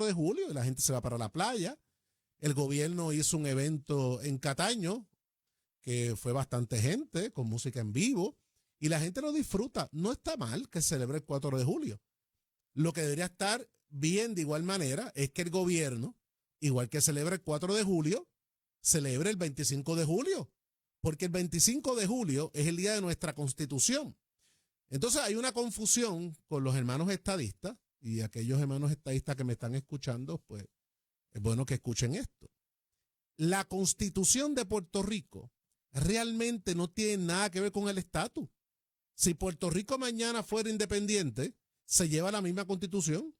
4 de julio y la gente se va para la playa. El gobierno hizo un evento en Cataño que fue bastante gente con música en vivo y la gente lo disfruta. No está mal que se celebre el 4 de julio. Lo que debería estar bien de igual manera es que el gobierno, igual que celebra el 4 de julio, celebre el 25 de julio, porque el 25 de julio es el día de nuestra Constitución. Entonces hay una confusión con los hermanos estadistas y aquellos hermanos estadistas que me están escuchando, pues es bueno que escuchen esto. La Constitución de Puerto Rico realmente no tiene nada que ver con el estatus. Si Puerto Rico mañana fuera independiente, se lleva la misma Constitución.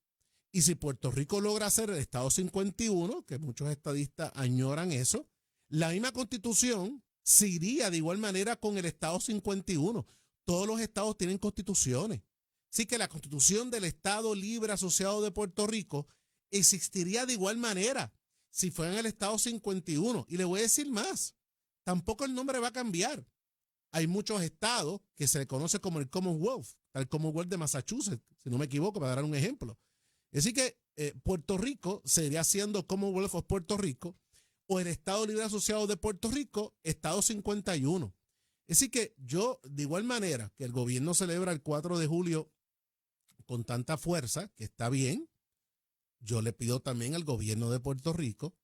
Y si Puerto Rico logra ser el Estado 51, que muchos estadistas añoran eso, la misma Constitución se iría de igual manera con el Estado 51. Todos los estados tienen constituciones. Así que la Constitución del Estado Libre Asociado de Puerto Rico existiría de igual manera si fuera en el Estado 51. Y le voy a decir más, tampoco el nombre va a cambiar. Hay muchos estados que se le conoce como el Commonwealth, el Commonwealth de Massachusetts, si no me equivoco, para dar un ejemplo. Así que Puerto Rico seguiría siendo Commonwealth of Puerto Rico o el Estado Libre Asociado de Puerto Rico, Estado 51. Así que yo, de igual manera que el gobierno celebra el 4 de julio con tanta fuerza, que está bien, yo le pido también al gobierno de Puerto Rico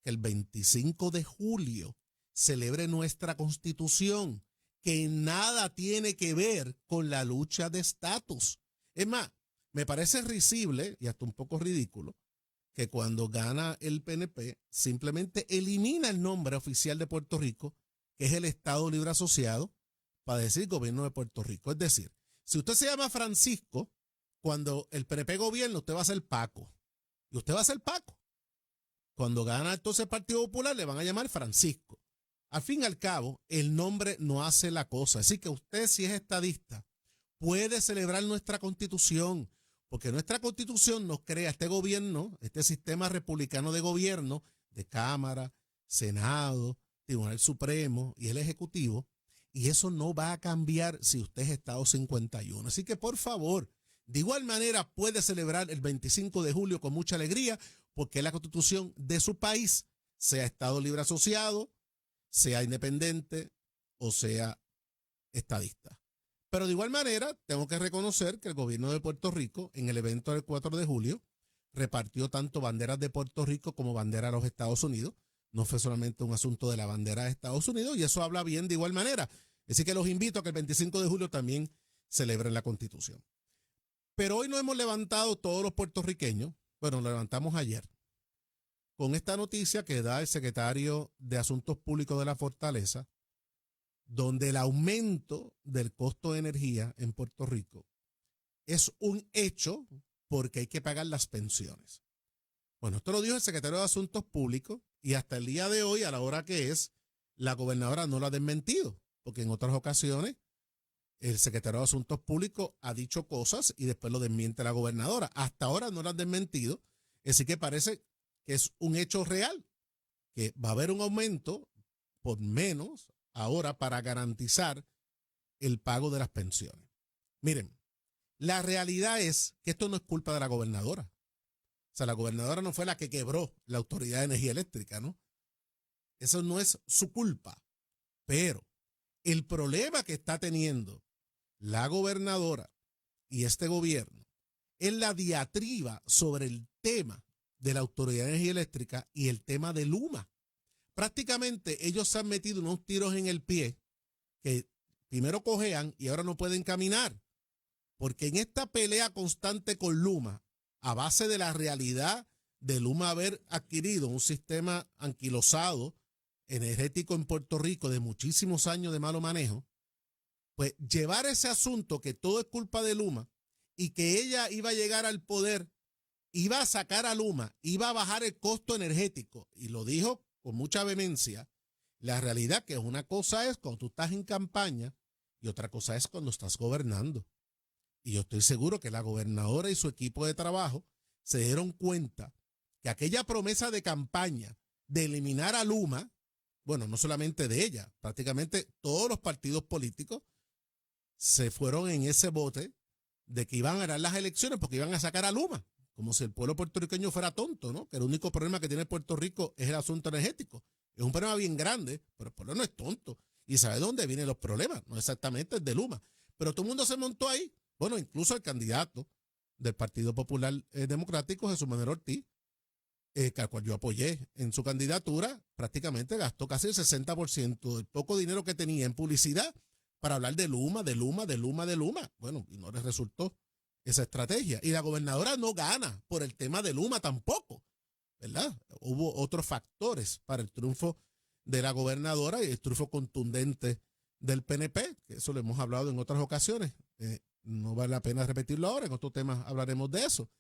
que el 25 de julio celebre nuestra Constitución, que nada tiene que ver con la lucha de estatus. Es más, me parece risible y hasta un poco ridículo que cuando gana el PNP simplemente elimina el nombre oficial de Puerto Rico, que es el Estado Libre Asociado, para decir gobierno de Puerto Rico. Es decir, si usted se llama Francisco, cuando el PNP gobierna, usted va a ser Paco. Y usted va a ser Paco. Cuando gana entonces el Partido Popular, le van a llamar Francisco. Al fin y al cabo, el nombre no hace la cosa. Así que usted, si es estadista, puede celebrar nuestra Constitución, porque nuestra Constitución nos crea este gobierno, este sistema republicano de gobierno, de Cámara, Senado, Tribunal Supremo y el Ejecutivo, y eso no va a cambiar si usted es Estado 51. Así que, por favor, de igual manera puede celebrar el 25 de julio con mucha alegría, porque es la Constitución de su país, sea Estado Libre Asociado, sea independiente o sea estadista. Pero de igual manera, tengo que reconocer que el gobierno de Puerto Rico, en el evento del 4 de julio, repartió tanto banderas de Puerto Rico como banderas de los Estados Unidos. No fue solamente un asunto de la bandera de Estados Unidos, y eso habla bien de igual manera. Así que los invito a que el 25 de julio también celebren la Constitución. Pero hoy nos hemos levantado todos los puertorriqueños, bueno, lo levantamos ayer, con esta noticia que da el secretario de Asuntos Públicos de la Fortaleza, donde el aumento del costo de energía en Puerto Rico es un hecho porque hay que pagar las pensiones. Bueno, esto lo dijo el secretario de Asuntos Públicos y hasta el día de hoy, a la hora que es, la gobernadora no lo ha desmentido, porque en otras ocasiones el secretario de Asuntos Públicos ha dicho cosas y después lo desmiente la gobernadora. Hasta ahora no lo han desmentido, así que parece que es un hecho real, que va a haber un aumento por menos ahora para garantizar el pago de las pensiones. Miren, la realidad es que esto no es culpa de la gobernadora. O sea, la gobernadora no fue la que quebró la Autoridad de Energía Eléctrica, ¿no? Eso no es su culpa. Pero el problema que está teniendo la gobernadora y este gobierno es la diatriba sobre el tema de la Autoridad de Energía Eléctrica y el tema de Luma. Prácticamente ellos se han metido unos tiros en el pie que primero cojean y ahora no pueden caminar. Porque en esta pelea constante con Luma, a base de la realidad de Luma haber adquirido un sistema anquilosado energético en Puerto Rico de muchísimos años de malo manejo, pues llevar ese asunto que todo es culpa de Luma y que ella iba a llegar al poder, iba a sacar a Luma, iba a bajar el costo energético, y lo dijo con mucha vehemencia. La realidad que una cosa es cuando tú estás en campaña y otra cosa es cuando estás gobernando. Y yo estoy seguro que la gobernadora y su equipo de trabajo se dieron cuenta que aquella promesa de campaña de eliminar a Luma, bueno, no solamente de ella, prácticamente todos los partidos políticos se fueron en ese bote de que iban a ganar las elecciones porque iban a sacar a Luma como si el pueblo puertorriqueño fuera tonto, ¿no? Que el único problema que tiene Puerto Rico es el asunto energético. Es un problema bien grande, pero el pueblo no es tonto y sabe de dónde vienen los problemas, no exactamente el de Luma. Pero todo el mundo se montó ahí. Bueno, incluso el candidato del Partido Popular Democrático, Jesús Manuel Ortiz, que al cual yo apoyé en su candidatura, prácticamente gastó casi el 60% del poco dinero que tenía en publicidad para hablar de Luma, de Luma, de Luma, de Luma. Bueno, y no les resultó esa estrategia. Y la gobernadora no gana por el tema de Luma tampoco, ¿verdad? Hubo otros factores para el triunfo de la gobernadora y el triunfo contundente del PNP, que eso lo hemos hablado en otras ocasiones. No vale la pena repetirlo ahora, en otros temas hablaremos de eso.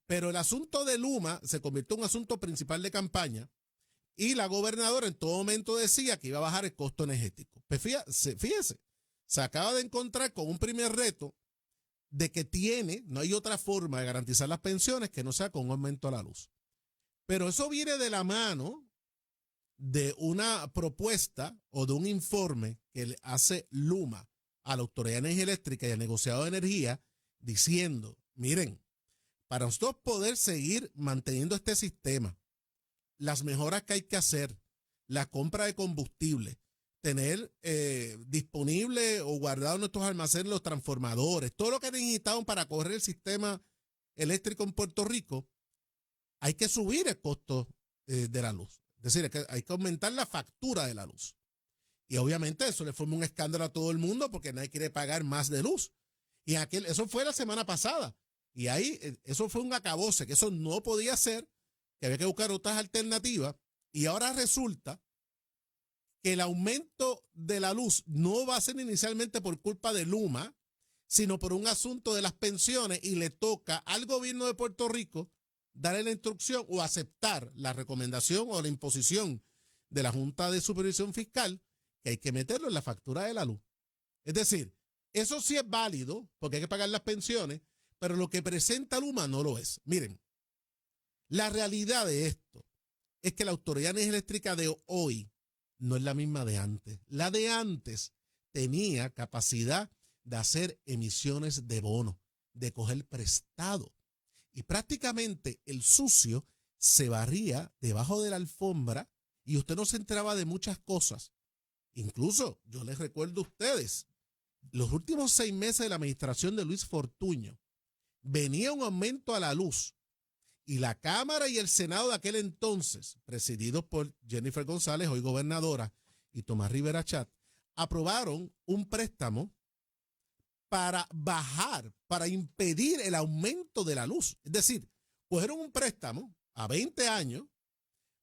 Pero el asunto de Luma se convirtió en un asunto principal de campaña y la gobernadora en todo momento decía que iba a bajar el costo energético. Pues fíjese, se acaba de encontrar con un primer reto de que no hay otra forma de garantizar las pensiones que no sea con un aumento a la luz. Pero eso viene de la mano de una propuesta o de un informe que le hace Luma a la Autoridad de Energía Eléctrica y al negociado de energía diciendo, miren, para nosotros poder seguir manteniendo este sistema, las mejoras que hay que hacer, la compra de combustible, tener disponible o guardado en nuestros almacenes los transformadores, todo lo que necesitamos para correr el sistema eléctrico en Puerto Rico, hay que subir el costo de la luz. Es decir, hay que aumentar la factura de la luz. Y obviamente eso le forma un escándalo a todo el mundo porque nadie quiere pagar más de luz. Y eso fue la semana pasada. Y ahí eso fue un acabose, que eso no podía ser, que había que buscar otras alternativas. Y ahora resulta que el aumento de la luz no va a ser inicialmente por culpa de Luma, sino por un asunto de las pensiones y le toca al gobierno de Puerto Rico darle la instrucción o aceptar la recomendación o la imposición de la Junta de Supervisión Fiscal que hay que meterlo en la factura de la luz. Es decir, eso sí es válido porque hay que pagar las pensiones, pero lo que presenta Luma no lo es. Miren, la realidad de esto es que la Autoridad de Energía Eléctrica de hoy no es la misma de antes. La de antes tenía capacidad de hacer emisiones de bono, de coger prestado. Y prácticamente el sucio se barría debajo de la alfombra y usted no se enteraba de muchas cosas. Incluso yo les recuerdo a ustedes, los últimos 6 meses de la administración de Luis Fortuño, venía un aumento a la luz y la Cámara y el Senado de aquel entonces, presididos por Jennifer González, hoy gobernadora, y Tomás Rivera Chat, aprobaron un préstamo para bajar, para impedir el aumento de la luz. Es decir, cogieron un préstamo a 20 años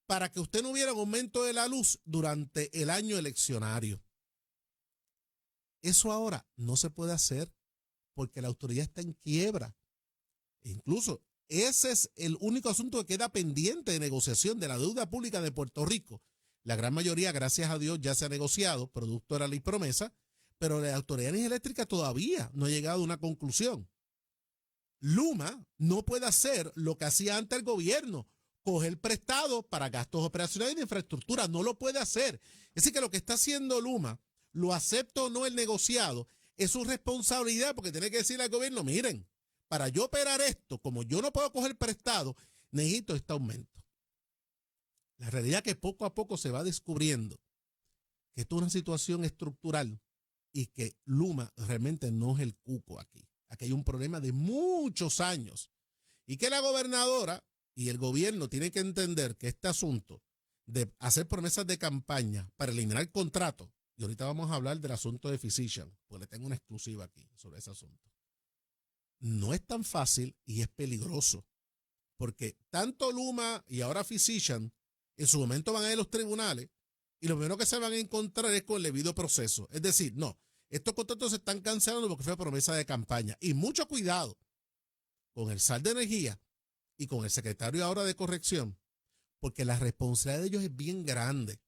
para que usted no hubiera un aumento de la luz durante el año eleccionario. Eso ahora no se puede hacer porque la autoridad está en quiebra. E incluso ese es el único asunto que queda pendiente de negociación de la deuda pública de Puerto Rico. La gran mayoría, gracias a Dios, ya se ha negociado, producto de la ley promesa, pero la Autoridad de Energía Eléctrica todavía no ha llegado a una conclusión. Luma no puede hacer lo que hacía antes el gobierno, coger prestado para gastos operacionales de infraestructura. No lo puede hacer. Es decir, que lo que está haciendo Luma, lo acepto o no el negociado, es su responsabilidad porque tiene que decirle al gobierno, miren, para yo operar esto, como yo no puedo coger prestado, necesito este aumento. La realidad es que poco a poco se va descubriendo que esto es una situación estructural y que Luma realmente no es el cuco aquí. Aquí hay un problema de muchos años y que la gobernadora y el gobierno tienen que entender que este asunto de hacer promesas de campaña para eliminar contratos, y ahorita vamos a hablar del asunto de Physician, pues le tengo una exclusiva aquí sobre ese asunto, no es tan fácil y es peligroso, porque tanto Luma y ahora Physician en su momento van a ir a los tribunales y lo primero que se van a encontrar es con el debido proceso. Es decir, no, estos contratos se están cancelando porque fue promesa de campaña. Y mucho cuidado con el SAR de Energía y con el secretario ahora de Corrección, porque la responsabilidad de ellos es bien grande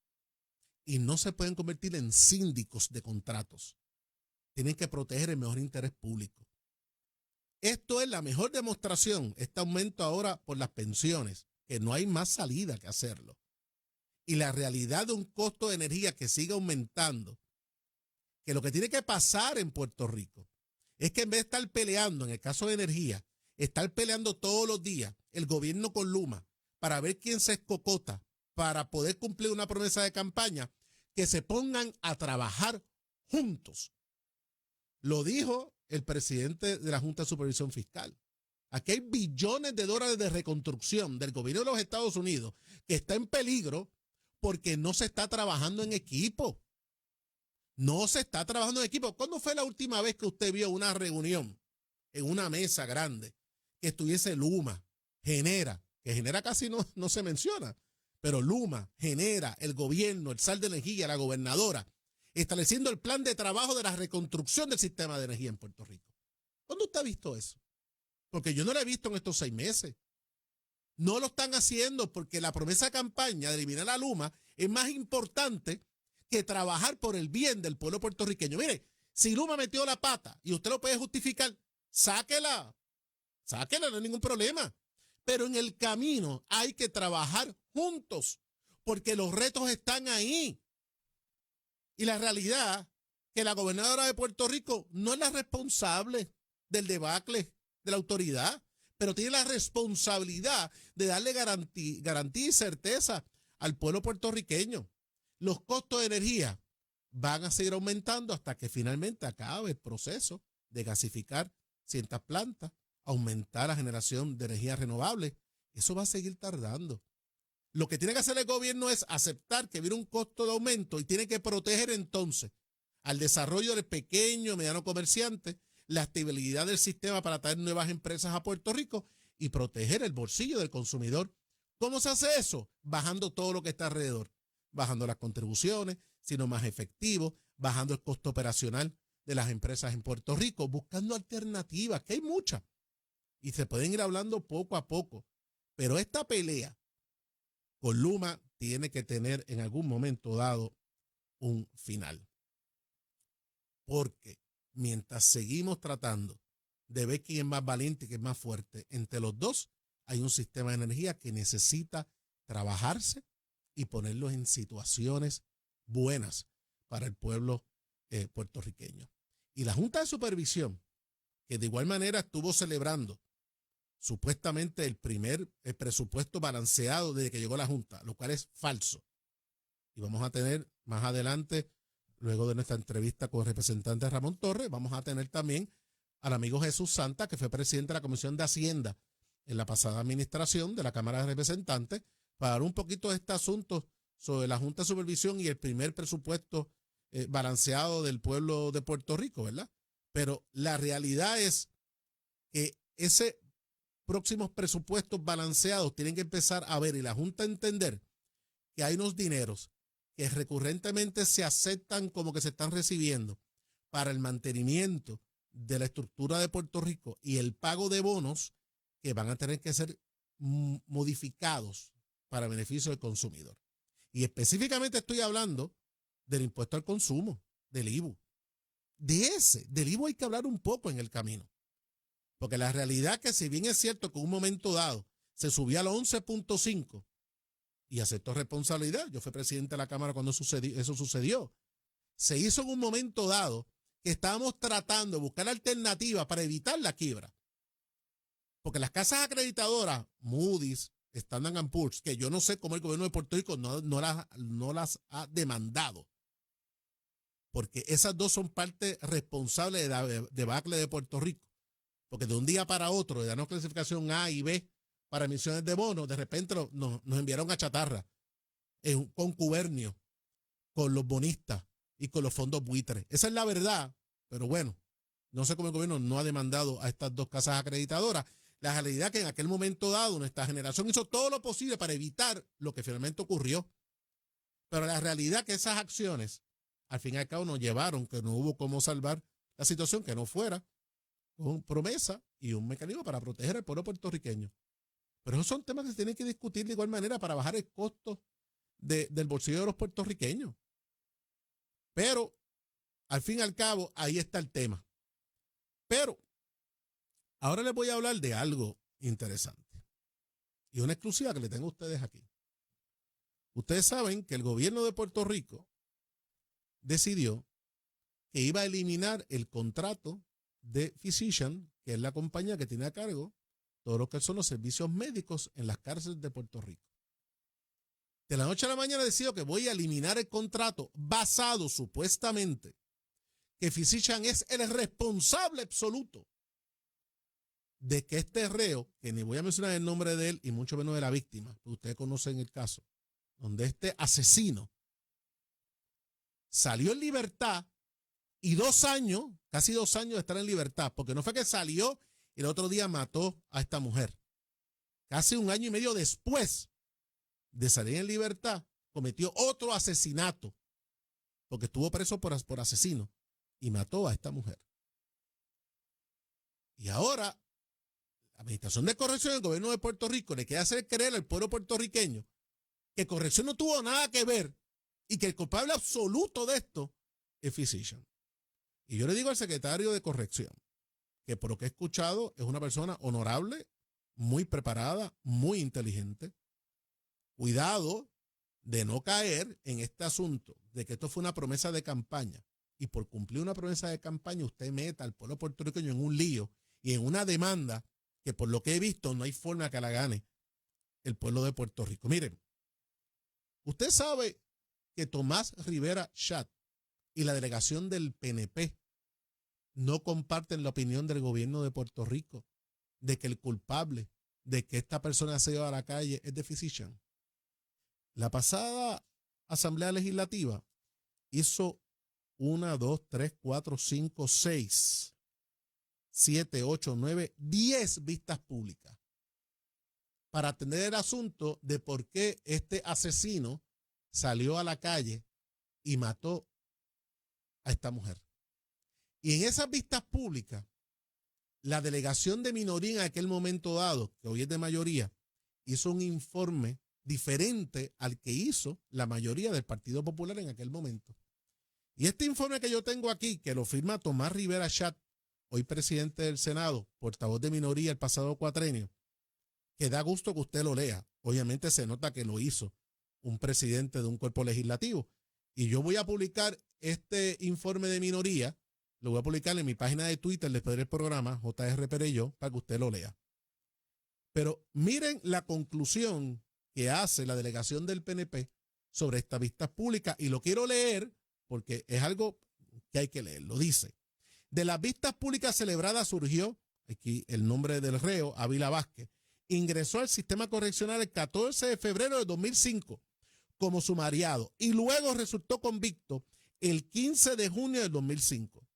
y no se pueden convertir en síndicos de contratos. Tienen que proteger el mejor interés público. Esto es la mejor demostración, este aumento ahora por las pensiones, que no hay más salida que hacerlo. Y la realidad de un costo de energía que sigue aumentando, que lo que tiene que pasar en Puerto Rico es que en vez de estar peleando, en el caso de energía, estar peleando todos los días el gobierno con Luma para ver quién se escocota para poder cumplir una promesa de campaña, que se pongan a trabajar juntos. Lo dijo el presidente de la Junta de Supervisión Fiscal. Aquí hay billones de dólares de reconstrucción del gobierno de los Estados Unidos que está en peligro porque no se está trabajando en equipo. No se está trabajando en equipo. ¿Cuándo fue la última vez que usted vio una reunión en una mesa grande que estuviese Luma, Genera, que Genera casi no se menciona, pero Luma, Genera, el gobierno, el SAL de Energía, la gobernadora, estableciendo el plan de trabajo de la reconstrucción del sistema de energía en Puerto Rico? ¿Cuándo usted ha visto eso? Porque yo no lo he visto en estos 6 meses. No lo están haciendo porque la promesa de campaña de eliminar a Luma es más importante que trabajar por el bien del pueblo puertorriqueño. Mire, si Luma metió la pata y usted lo puede justificar, sáquela, no hay ningún problema. Pero en el camino hay que trabajar juntos porque los retos están ahí. Y la realidad que la gobernadora de Puerto Rico no es la responsable del debacle de la autoridad, pero tiene la responsabilidad de darle garantía y certeza al pueblo puertorriqueño. Los costos de energía van a seguir aumentando hasta que finalmente acabe el proceso de gasificar ciertas plantas, aumentar la generación de energía renovable. Eso va a seguir tardando. Lo que tiene que hacer el gobierno es aceptar que viene un costo de aumento y tiene que proteger entonces al desarrollo del pequeño, mediano comerciante, la estabilidad del sistema para traer nuevas empresas a Puerto Rico y proteger el bolsillo del consumidor. ¿Cómo se hace eso? Bajando todo lo que está alrededor, bajando las contribuciones, sino más efectivo, bajando el costo operacional de las empresas en Puerto Rico, buscando alternativas, que hay muchas, y se pueden ir hablando poco a poco. Pero esta pelea con Luma tiene que tener en algún momento dado un final. Porque mientras seguimos tratando de ver quién es más valiente y quién es más fuerte, entre los dos hay un sistema de energía que necesita trabajarse y ponerlos en situaciones buenas para el pueblo puertorriqueño. Y la Junta de Supervisión, que de igual manera estuvo celebrando supuestamente el primer presupuesto balanceado desde que llegó la Junta, lo cual es falso. Y vamos a tener más adelante, luego de nuestra entrevista con el representante Ramón Torres, vamos a tener también al amigo Jesús Santa, que fue presidente de la Comisión de Hacienda en la pasada administración de la Cámara de Representantes, para dar un poquito de este asunto sobre la Junta de Supervisión y el primer presupuesto balanceado del pueblo de Puerto Rico, ¿verdad? Pero la realidad es que ese próximos presupuestos balanceados tienen que empezar a ver y la Junta a entender que hay unos dineros que recurrentemente se aceptan como que se están recibiendo para el mantenimiento de la estructura de Puerto Rico y el pago de bonos que van a tener que ser modificados para beneficio del consumidor. Y específicamente estoy hablando del impuesto al consumo, del IVU. Del IVU hay que hablar un poco en el camino. Porque la realidad es que si bien es cierto que en un momento dado se subió a los 11.5 y aceptó responsabilidad, yo fui presidente de la Cámara cuando eso sucedió, se hizo en un momento dado que estábamos tratando de buscar alternativas para evitar la quiebra. Porque las casas acreditadoras, Moody's, Standard & Poor's, que yo no sé cómo el gobierno de Puerto Rico no las ha demandado, porque esas dos son parte responsable de la debacle de Puerto Rico. Porque de un día para otro, de darnos clasificación A y B para emisiones de bonos, de repente nos enviaron a chatarra en un concubernio con los bonistas y con los fondos buitres. Esa es la verdad, pero bueno, no sé cómo el gobierno no ha demandado a estas dos casas acreditadoras. La realidad es que en aquel momento dado nuestra generación hizo todo lo posible para evitar lo que finalmente ocurrió. Pero la realidad es que esas acciones, al fin y al cabo, nos llevaron que no hubo cómo salvar la situación, que no fuera con promesa y un mecanismo para proteger al pueblo puertorriqueño. Pero esos son temas que se tienen que discutir de igual manera para bajar el costo del bolsillo de los puertorriqueños. Pero, al fin y al cabo, ahí está el tema. Pero, ahora les voy a hablar de algo interesante y una exclusiva que le tengo a ustedes aquí. Ustedes saben que el gobierno de Puerto Rico decidió que iba a eliminar el contrato de Physicians, que es la compañía que tiene a cargo todo lo que son los servicios médicos en las cárceles de Puerto Rico. De la noche a la mañana decido que voy a eliminar el contrato basado supuestamente que Physicians es el responsable absoluto de que este reo, que ni voy a mencionar el nombre de él y mucho menos de la víctima, porque ustedes conocen el caso, donde este asesino salió en libertad y 2 años, casi 2 años de estar en libertad, porque no fue que salió y el otro día mató a esta mujer. Casi 1 año y medio después de salir en libertad, cometió otro asesinato, porque estuvo preso por asesino y mató a esta mujer. Y ahora, la Administración de Corrección del Gobierno de Puerto Rico le quiere hacer creer al pueblo puertorriqueño que corrección no tuvo nada que ver y que el culpable absoluto de esto es Physicians. Y yo le digo al secretario de Corrección que por lo que he escuchado es una persona honorable, muy preparada, muy inteligente. Cuidado de no caer en este asunto de que esto fue una promesa de campaña y por cumplir una promesa de campaña usted meta al pueblo puertorriqueño en un lío y en una demanda que por lo que he visto no hay forma que la gane el pueblo de Puerto Rico. Miren, usted sabe que Tomás Rivera Chat y la delegación del PNP no comparten la opinión del gobierno de Puerto Rico de que el culpable de que esta persona se lleva a la calle es de Physicians. La pasada Asamblea Legislativa hizo 1, 2, 3, 4, 5, 6, 7, 8, 9, 10 vistas públicas para atender el asunto de por qué este asesino salió a la calle y mató a esta mujer. Y en esas vistas públicas, la delegación de minoría en aquel momento dado, que hoy es de mayoría, hizo un informe diferente al que hizo la mayoría del Partido Popular en aquel momento. Y este informe que yo tengo aquí, que lo firma Tomás Rivera Chat, hoy presidente del Senado, portavoz de minoría el pasado cuatrenio, que da gusto que usted lo lea. Obviamente se nota que lo hizo un presidente de un cuerpo legislativo. Y yo voy a publicar este informe de minoría, lo voy a publicar en mi página de Twitter después del programa, JR Perello, para que usted lo lea. Pero miren la conclusión que hace la delegación del PNP sobre estas vistas públicas, y lo quiero leer porque es algo que hay que leer. Lo dice: de las vistas públicas celebradas surgió, aquí el nombre del reo, Ávila Vázquez, ingresó al sistema correccional el 14 de febrero de 2005 como sumariado y luego resultó convicto el 15 de junio del 2005.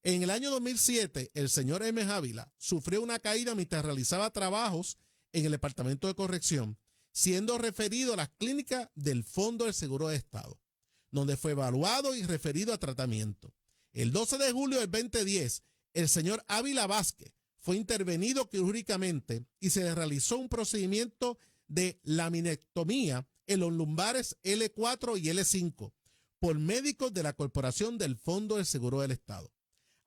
En el año 2007, el señor M. Ávila sufrió una caída mientras realizaba trabajos en el Departamento de Corrección, siendo referido a las clínicas del Fondo del Seguro de Estado, donde fue evaluado y referido a tratamiento. El 12 de julio del 2010, el señor Ávila Vázquez fue intervenido quirúrgicamente y se le realizó un procedimiento de laminectomía en los lumbares L4 y L5 por médicos de la Corporación del Fondo del Seguro del Estado.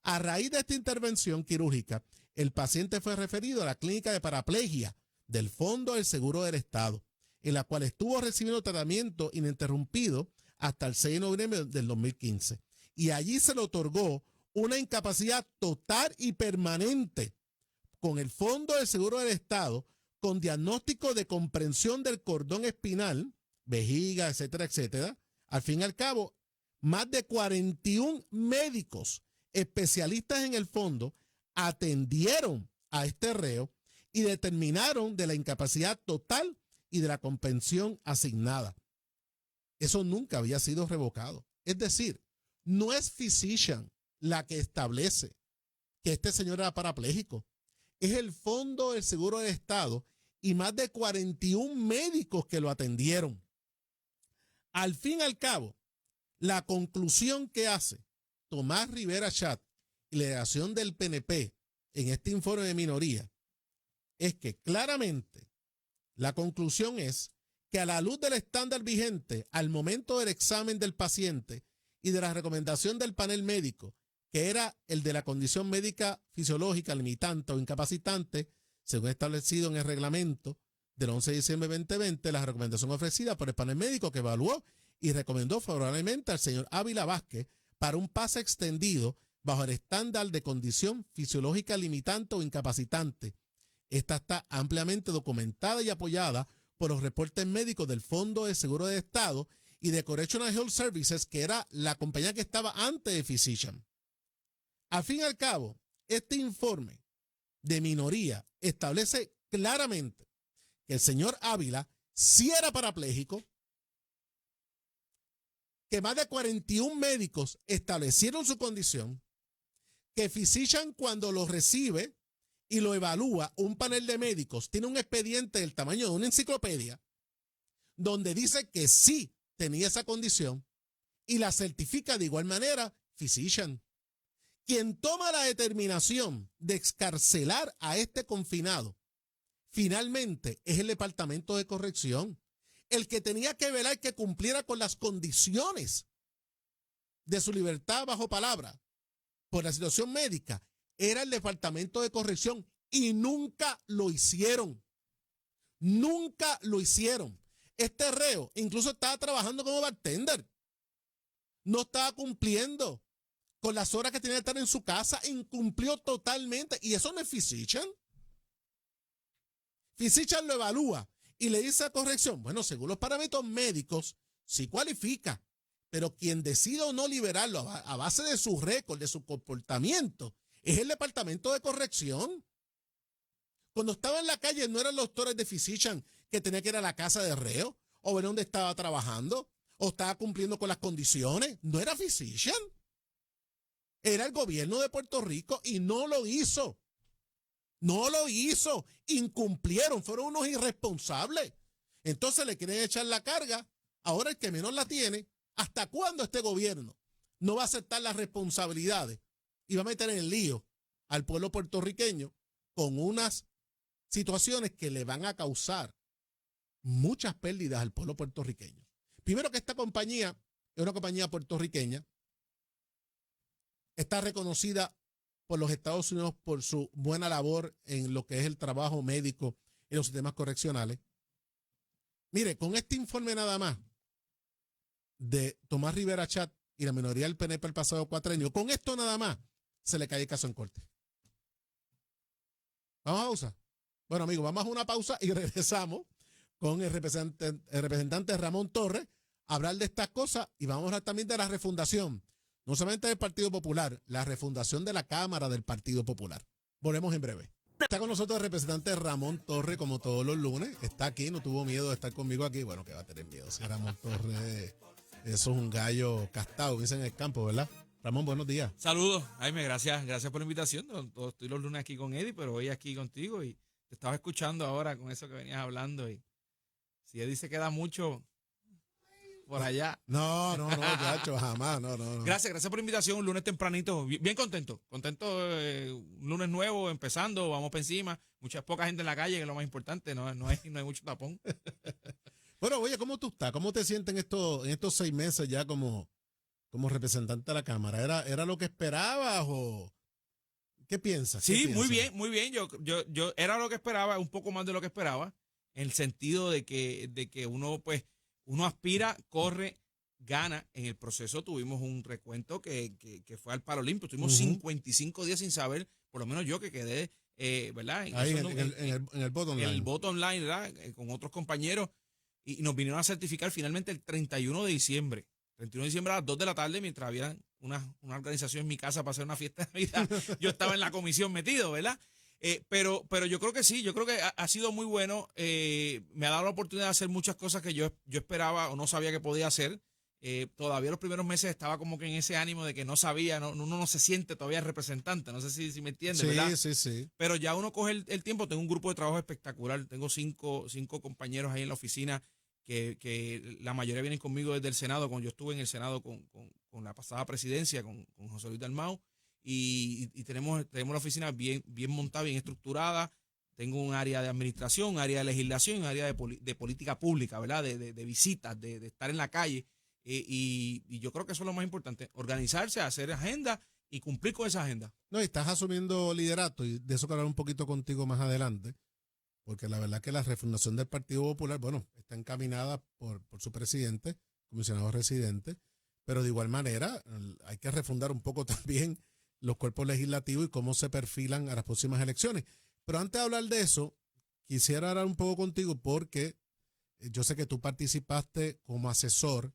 A raíz de esta intervención quirúrgica, el paciente fue referido a la clínica de paraplegia del Fondo del Seguro del Estado, en la cual estuvo recibiendo tratamiento ininterrumpido hasta el 6 de noviembre del 2015. Y allí se le otorgó una incapacidad total y permanente con el Fondo del Seguro del Estado, con diagnóstico de comprensión del cordón espinal, vejiga, etcétera, etcétera. Al fin y al cabo, más de 41 médicos especialistas en el fondo atendieron a este reo y determinaron de la incapacidad total y de la comprensión asignada. Eso nunca había sido revocado. Es decir, no es Physicians la que establece que este señor era parapléjico. Es el Fondo del Seguro del Estado y más de 41 médicos que lo atendieron. Al fin y al cabo, la conclusión que hace Tomás Rivera Chat y la delegación del PNP en este informe de minoría es que claramente la conclusión es que a la luz del estándar vigente al momento del examen del paciente y de la recomendación del panel médico, que era el de la condición médica fisiológica limitante o incapacitante, según establecido en el reglamento del 11 de diciembre de 2020, la recomendación ofrecida por el panel médico que evaluó y recomendó favorablemente al señor Ávila Vázquez para un pase extendido bajo el estándar de condición fisiológica limitante o incapacitante, Esta está ampliamente documentada y apoyada por los reportes médicos del Fondo de Seguro de Estado y de Correctional Health Services, que era la compañía que estaba antes de Physician. Al fin y al cabo, este informe de minoría establece claramente que el señor Ávila sí era parapléjico, que más de 41 médicos establecieron su condición, que Physician cuando lo recibe y lo evalúa un panel de médicos, tiene un expediente del tamaño de una enciclopedia, donde dice que sí tenía esa condición y la certifica de igual manera Physician. Quien toma la determinación de excarcelar a este confinado, finalmente es el Departamento de Corrección, el que tenía que velar que cumpliera con las condiciones de su libertad bajo palabra por la situación médica, era el Departamento de Corrección y nunca lo hicieron. Nunca lo hicieron. Este reo incluso estaba trabajando como bartender. No estaba cumpliendo con las horas que tenía que estar en su casa, incumplió totalmente. Y eso no es Physician. Physician lo evalúa y le dice a corrección, bueno, según los parámetros médicos, sí cualifica, pero quien decide o no liberarlo a base de su récord, de su comportamiento, es el Departamento de Corrección. Cuando estaba en la calle no eran los doctores de Physician que tenía que ir a la casa de reo o ver dónde estaba trabajando o estaba cumpliendo con las condiciones. No era Physician. Era el gobierno de Puerto Rico y no lo hizo. No lo hizo. Incumplieron. Fueron unos irresponsables. Entonces le quieren echar la carga. Ahora el que menos la tiene. ¿Hasta cuándo este gobierno no va a aceptar las responsabilidades y va a meter en el lío al pueblo puertorriqueño con unas situaciones que le van a causar muchas pérdidas al pueblo puertorriqueño? Primero, que esta compañía es una compañía puertorriqueña, está reconocida por los Estados Unidos por su buena labor en lo que es el trabajo médico en los sistemas correccionales. Mire, con este informe nada más de Tomás Rivera Chat y la minoría del PNP el pasado cuatrenio, con esto nada más se le cae el caso en corte. Vamos a pausa. Bueno, amigos, vamos a una pausa y regresamos con el representante Ramón Torres a hablar de estas cosas y vamos a hablar también de la refundación, no solamente del Partido Popular, la refundación de la Cámara del Partido Popular. Volvemos en breve. Está con nosotros el representante Ramón Torres, como todos los lunes. Está aquí, no tuvo miedo de estar conmigo aquí. Bueno, que va a tener miedo. Si Ramón Torres, eso es un gallo castado, dicen en el campo, ¿verdad? Ramón, buenos días. Saludos, Jaime, gracias por la invitación. Estoy los lunes aquí con Eddie, pero hoy aquí contigo y te estaba escuchando ahora con eso que venías hablando. Y si Eddie se queda mucho por allá. No, chacho, jamás, no. Gracias por la invitación, un lunes tempranito, bien contento, un lunes nuevo, empezando, vamos para encima, poca gente en la calle, que es lo más importante, no hay mucho tapón. Bueno, oye, ¿cómo tú estás? ¿Cómo te sientes en estos 6 meses ya como representante de la Cámara? ¿Era lo que esperabas o qué piensas? Sí, muy bien. Yo era lo que esperaba, un poco más de lo que esperaba, en el sentido de que uno aspira, corre, gana. En el proceso tuvimos un recuento que fue al palo limpio. Tuvimos 55 días sin saber, por lo menos yo que quedé, ¿verdad? Ahí en el voto online. En el voto online, ¿verdad? Con otros compañeros. Y nos vinieron a certificar finalmente el 31 de diciembre. 31 de diciembre a las 2 de la tarde, mientras había una organización en mi casa para hacer una fiesta de Navidad. Yo estaba en la comisión metido, ¿verdad? Pero yo creo que sí, yo creo que ha sido muy bueno. Me ha dado la oportunidad de hacer muchas cosas que yo esperaba o no sabía que podía hacer. Todavía los primeros meses estaba como que en ese ánimo de que no sabía, uno no se siente todavía representante. No sé si me entiendes, ¿verdad? Sí. Pero ya uno coge el tiempo. Tengo un grupo de trabajo espectacular. Tengo cinco compañeros ahí en la oficina que la mayoría vienen conmigo desde el Senado. Cuando yo estuve en el Senado con la pasada presidencia, con José Luis Dalmau. Y tenemos la oficina bien montada, bien estructurada. Tengo un área de administración, un área de legislación, un área de política pública, ¿verdad? De visitas, de estar en la calle. Y yo creo que eso es lo más importante, organizarse, hacer agenda y cumplir con esa agenda. No, y estás asumiendo liderato, y de eso quiero hablar un poquito contigo más adelante, porque la verdad que la refundación del Partido Popular, bueno, está encaminada por su presidente, comisionado residente, pero de igual manera hay que refundar un poco también los cuerpos legislativos y cómo se perfilan a las próximas elecciones. Pero antes de hablar de eso, quisiera hablar un poco contigo porque yo sé que tú participaste como asesor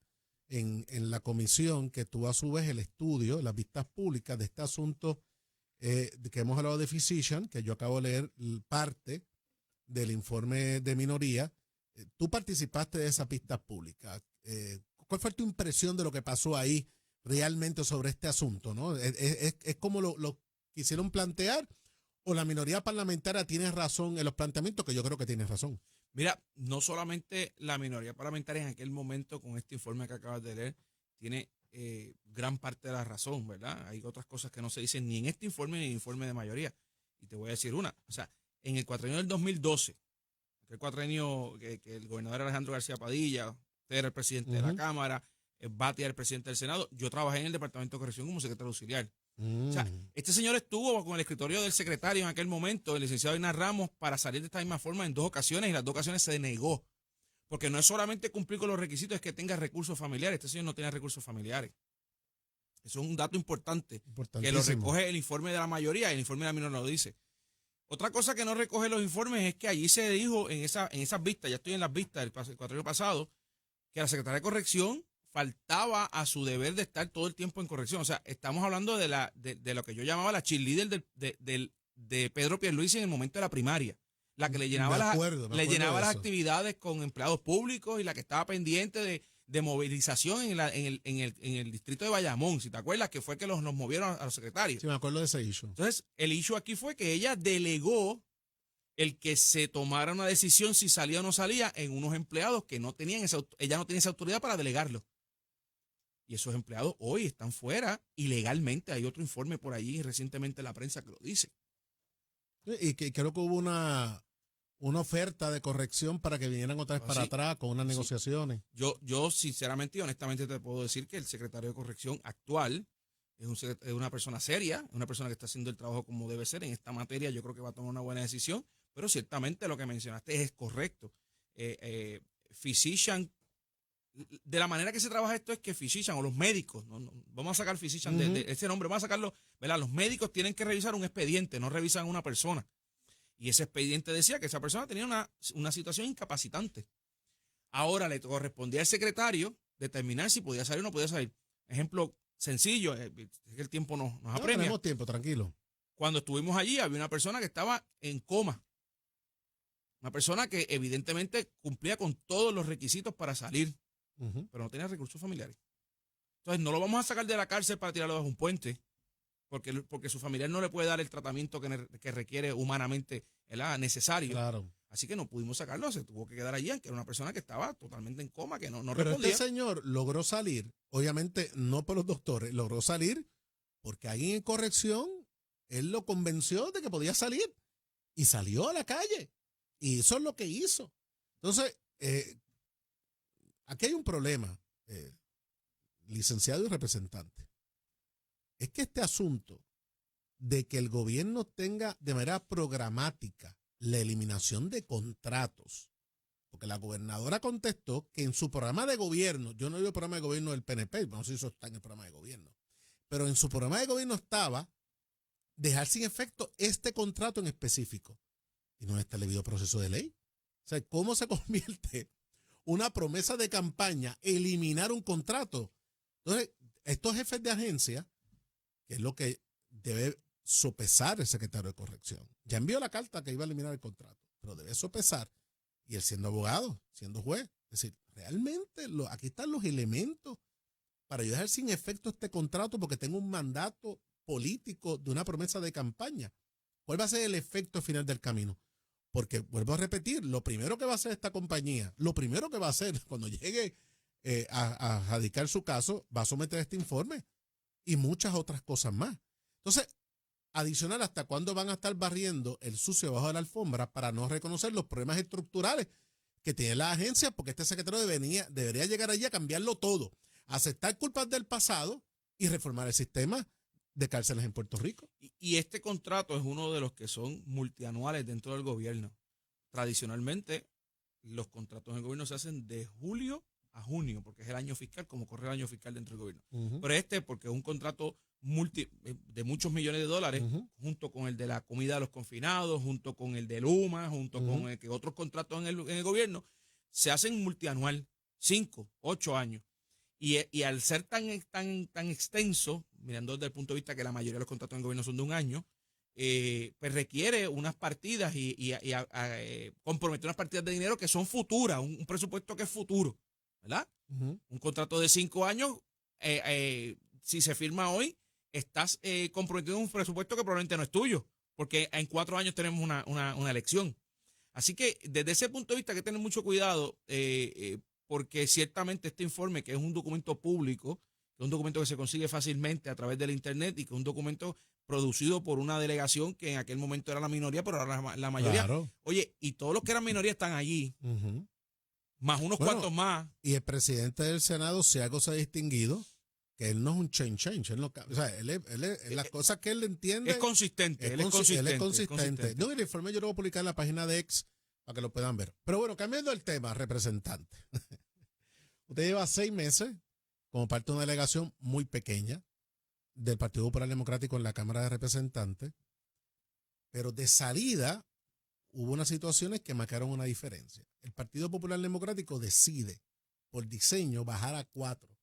en la comisión que tuvo a su vez el estudio, las vistas públicas de este asunto que hemos hablado de Physician, que yo acabo de leer parte del informe de minoría. Tú participaste de esas vistas públicas. ¿Cuál fue tu impresión de lo que pasó ahí realmente sobre este asunto? ¿No? ¿Es como lo quisieron plantear o la minoría parlamentaria tiene razón en los planteamientos? Que yo creo que tiene razón. Mira, no solamente la minoría parlamentaria en aquel momento con este informe que acabas de leer tiene gran parte de la razón, ¿verdad? Hay otras cosas que no se dicen ni en este informe ni en el informe de mayoría. Y te voy a decir una. O sea, en el cuatrienio del 2012, el cuatrienio que el gobernador Alejandro García Padilla, usted era el presidente de la Cámara, Batia era el presidente del Senado, yo trabajé en el Departamento de Corrección como secretario auxiliar. O sea, este señor estuvo con el escritorio del secretario en aquel momento, el licenciado Inar Ramos, para salir de esta misma forma en 2 ocasiones y las 2 ocasiones se denegó. Porque no es solamente cumplir con los requisitos, es que tenga recursos familiares. Este señor no tiene recursos familiares. Eso es un dato importante, que lo recoge el informe de la mayoría y el informe de la minoría no lo dice. Otra cosa que no recoge los informes es que allí se dijo en esas vistas, ya estoy en las vistas del cuatrienio pasado, que la secretaria de Corrección faltaba a su deber de estar todo el tiempo en corrección. O sea, estamos hablando de lo que yo llamaba la cheerleader de Pedro Pierluisi en el momento de la primaria. La que le llenaba, las actividades con empleados públicos y la que estaba pendiente de movilización en el distrito de Bayamón. Si te acuerdas, que fue que nos movieron a los secretarios. Sí, me acuerdo de ese issue. Entonces, el issue aquí fue que ella delegó el que se tomara una decisión si salía o no salía en unos empleados que no tenían ella no tenía esa autoridad para delegarlo. Y esos empleados hoy están fuera ilegalmente. Hay otro informe por allí recientemente en la prensa que lo dice. Y que creo que hubo una oferta de corrección para que vinieran otra vez para atrás con unas negociaciones. Yo sinceramente y honestamente te puedo decir que el secretario de Corrección actual es una persona seria, es una persona que está haciendo el trabajo como debe ser en esta materia. Yo creo que va a tomar una buena decisión, pero ciertamente lo que mencionaste es correcto. Physician, de la manera que se trabaja esto es que Physician o los médicos, vamos a sacar Physician de ese nombre, vamos a sacarlo, ¿verdad? Los médicos tienen que revisar un expediente, no revisan una persona. Y ese expediente decía que esa persona tenía una situación incapacitante. Ahora le correspondía al secretario determinar si podía salir o no podía salir. Ejemplo sencillo, es que el tiempo nos apremia. No tenemos tiempo, tranquilo. Cuando estuvimos allí había una persona que estaba en coma. Una persona que evidentemente cumplía con todos los requisitos para salir, pero no tenía recursos familiares. Entonces no lo vamos a sacar de la cárcel para tirarlo bajo un puente. Porque su familiar no le puede dar el tratamiento que requiere humanamente, ¿verdad?, necesario. Claro. Así que no pudimos sacarlo, se tuvo que quedar allí, que era una persona que estaba totalmente en coma, que no Pero respondía. este señor logró salir, obviamente no por los doctores, logró salir porque alguien en corrección, él lo convenció de que podía salir y salió a la calle. Y eso es lo que hizo. Entonces, aquí hay un problema, licenciado y representante. Es que este asunto de que el gobierno tenga de manera programática la eliminación de contratos, porque la gobernadora contestó que en su programa de gobierno, yo no digo el programa de gobierno del PNP, no sé si eso está en el programa de gobierno, pero en su programa de gobierno estaba dejar sin efecto este contrato en específico. Y no está el debido proceso de ley. O sea, ¿cómo se convierte una promesa de campaña eliminar un contrato? Entonces, estos jefes de agencia, que es lo que debe sopesar el secretario de Corrección. Ya envió la carta que iba a eliminar el contrato, pero debe sopesar. Y él siendo abogado, siendo juez, es decir, realmente aquí están los elementos para yo dejar sin efecto este contrato porque tengo un mandato político de una promesa de campaña. ¿Cuál va a ser el efecto final del camino? Porque, vuelvo a repetir, lo primero que va a hacer esta compañía, lo primero que va a hacer cuando llegue a radicar su caso, va a someter este informe y muchas otras cosas más. Entonces, adicional, ¿hasta cuándo van a estar barriendo el sucio bajo de la alfombra para no reconocer los problemas estructurales que tiene la agencia? Porque este secretario debería llegar allí a cambiarlo todo, aceptar culpas del pasado y reformar el sistema de cárceles en Puerto Rico. Y este contrato es uno de los que son multianuales dentro del gobierno. Tradicionalmente, los contratos en el gobierno se hacen de julio a junio, porque es el año fiscal, como corre el año fiscal dentro del gobierno. Pero porque es un contrato de muchos millones de dólares, junto con el de la comida de los confinados, junto con el de Luma, junto con el que otros contratos en el gobierno, se hacen multianual, 5, 8 años. Y al ser tan extenso, mirando desde el punto de vista que la mayoría de los contratos en el gobierno son de un año, pues requiere unas partidas y compromete unas partidas de dinero que son futuras, un presupuesto que es futuro, ¿verdad? Un contrato de 5 años, si se firma hoy, estás comprometiendo un presupuesto que probablemente no es tuyo, porque en 4 años tenemos una elección. Así que desde ese punto de vista hay que tener mucho cuidado, porque ciertamente este informe, que es un documento público, que es un documento que se consigue fácilmente a través del Internet y que es un documento producido por una delegación que en aquel momento era la minoría, pero ahora la mayoría. Claro. Oye, y todos los que eran minoría están allí, más unos cuantos más. Y el presidente del Senado, si algo se ha distinguido, que él no es un change. Él no, o sea, las cosas que él entiende. Es consistente, Él es consistente. No, y el informe yo lo voy a publicar en la página de X para que lo puedan ver. Pero bueno, cambiando el tema, representante. Usted lleva 6 meses como parte de una delegación muy pequeña del Partido Popular Democrático en la Cámara de Representantes, pero de salida hubo unas situaciones que marcaron una diferencia. El Partido Popular Democrático decide, por diseño, bajar a 4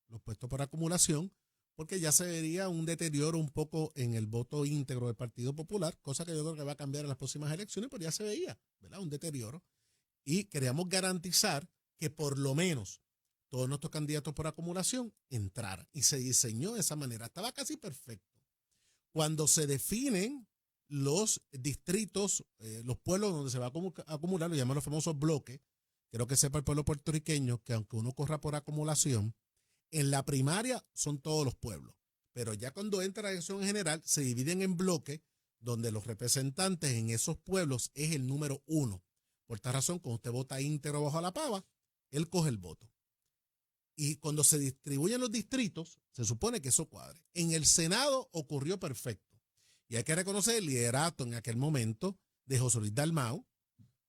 los puestos por acumulación, porque ya se vería un deterioro un poco en el voto íntegro del Partido Popular, cosa que yo creo que va a cambiar en las próximas elecciones, pero ya se veía, ¿verdad? Un deterioro. Y queríamos garantizar que por lo menos todos nuestros candidatos por acumulación entraran. Y se diseñó de esa manera. Estaba casi perfecto. Cuando se definen los distritos, los pueblos donde se va a acumular, lo llaman los famosos bloques, quiero que sepa el pueblo puertorriqueño que aunque uno corra por acumulación, en la primaria son todos los pueblos, pero ya cuando entra la elección general se dividen en bloques donde los representantes en esos pueblos es el número 1. Por esta razón, cuando usted vota íntegro bajo la pava, él coge el voto. Y cuando se distribuyen los distritos, se supone que eso cuadre. En el Senado ocurrió perfecto. Y hay que reconocer el liderato en aquel momento de José Luis Dalmau,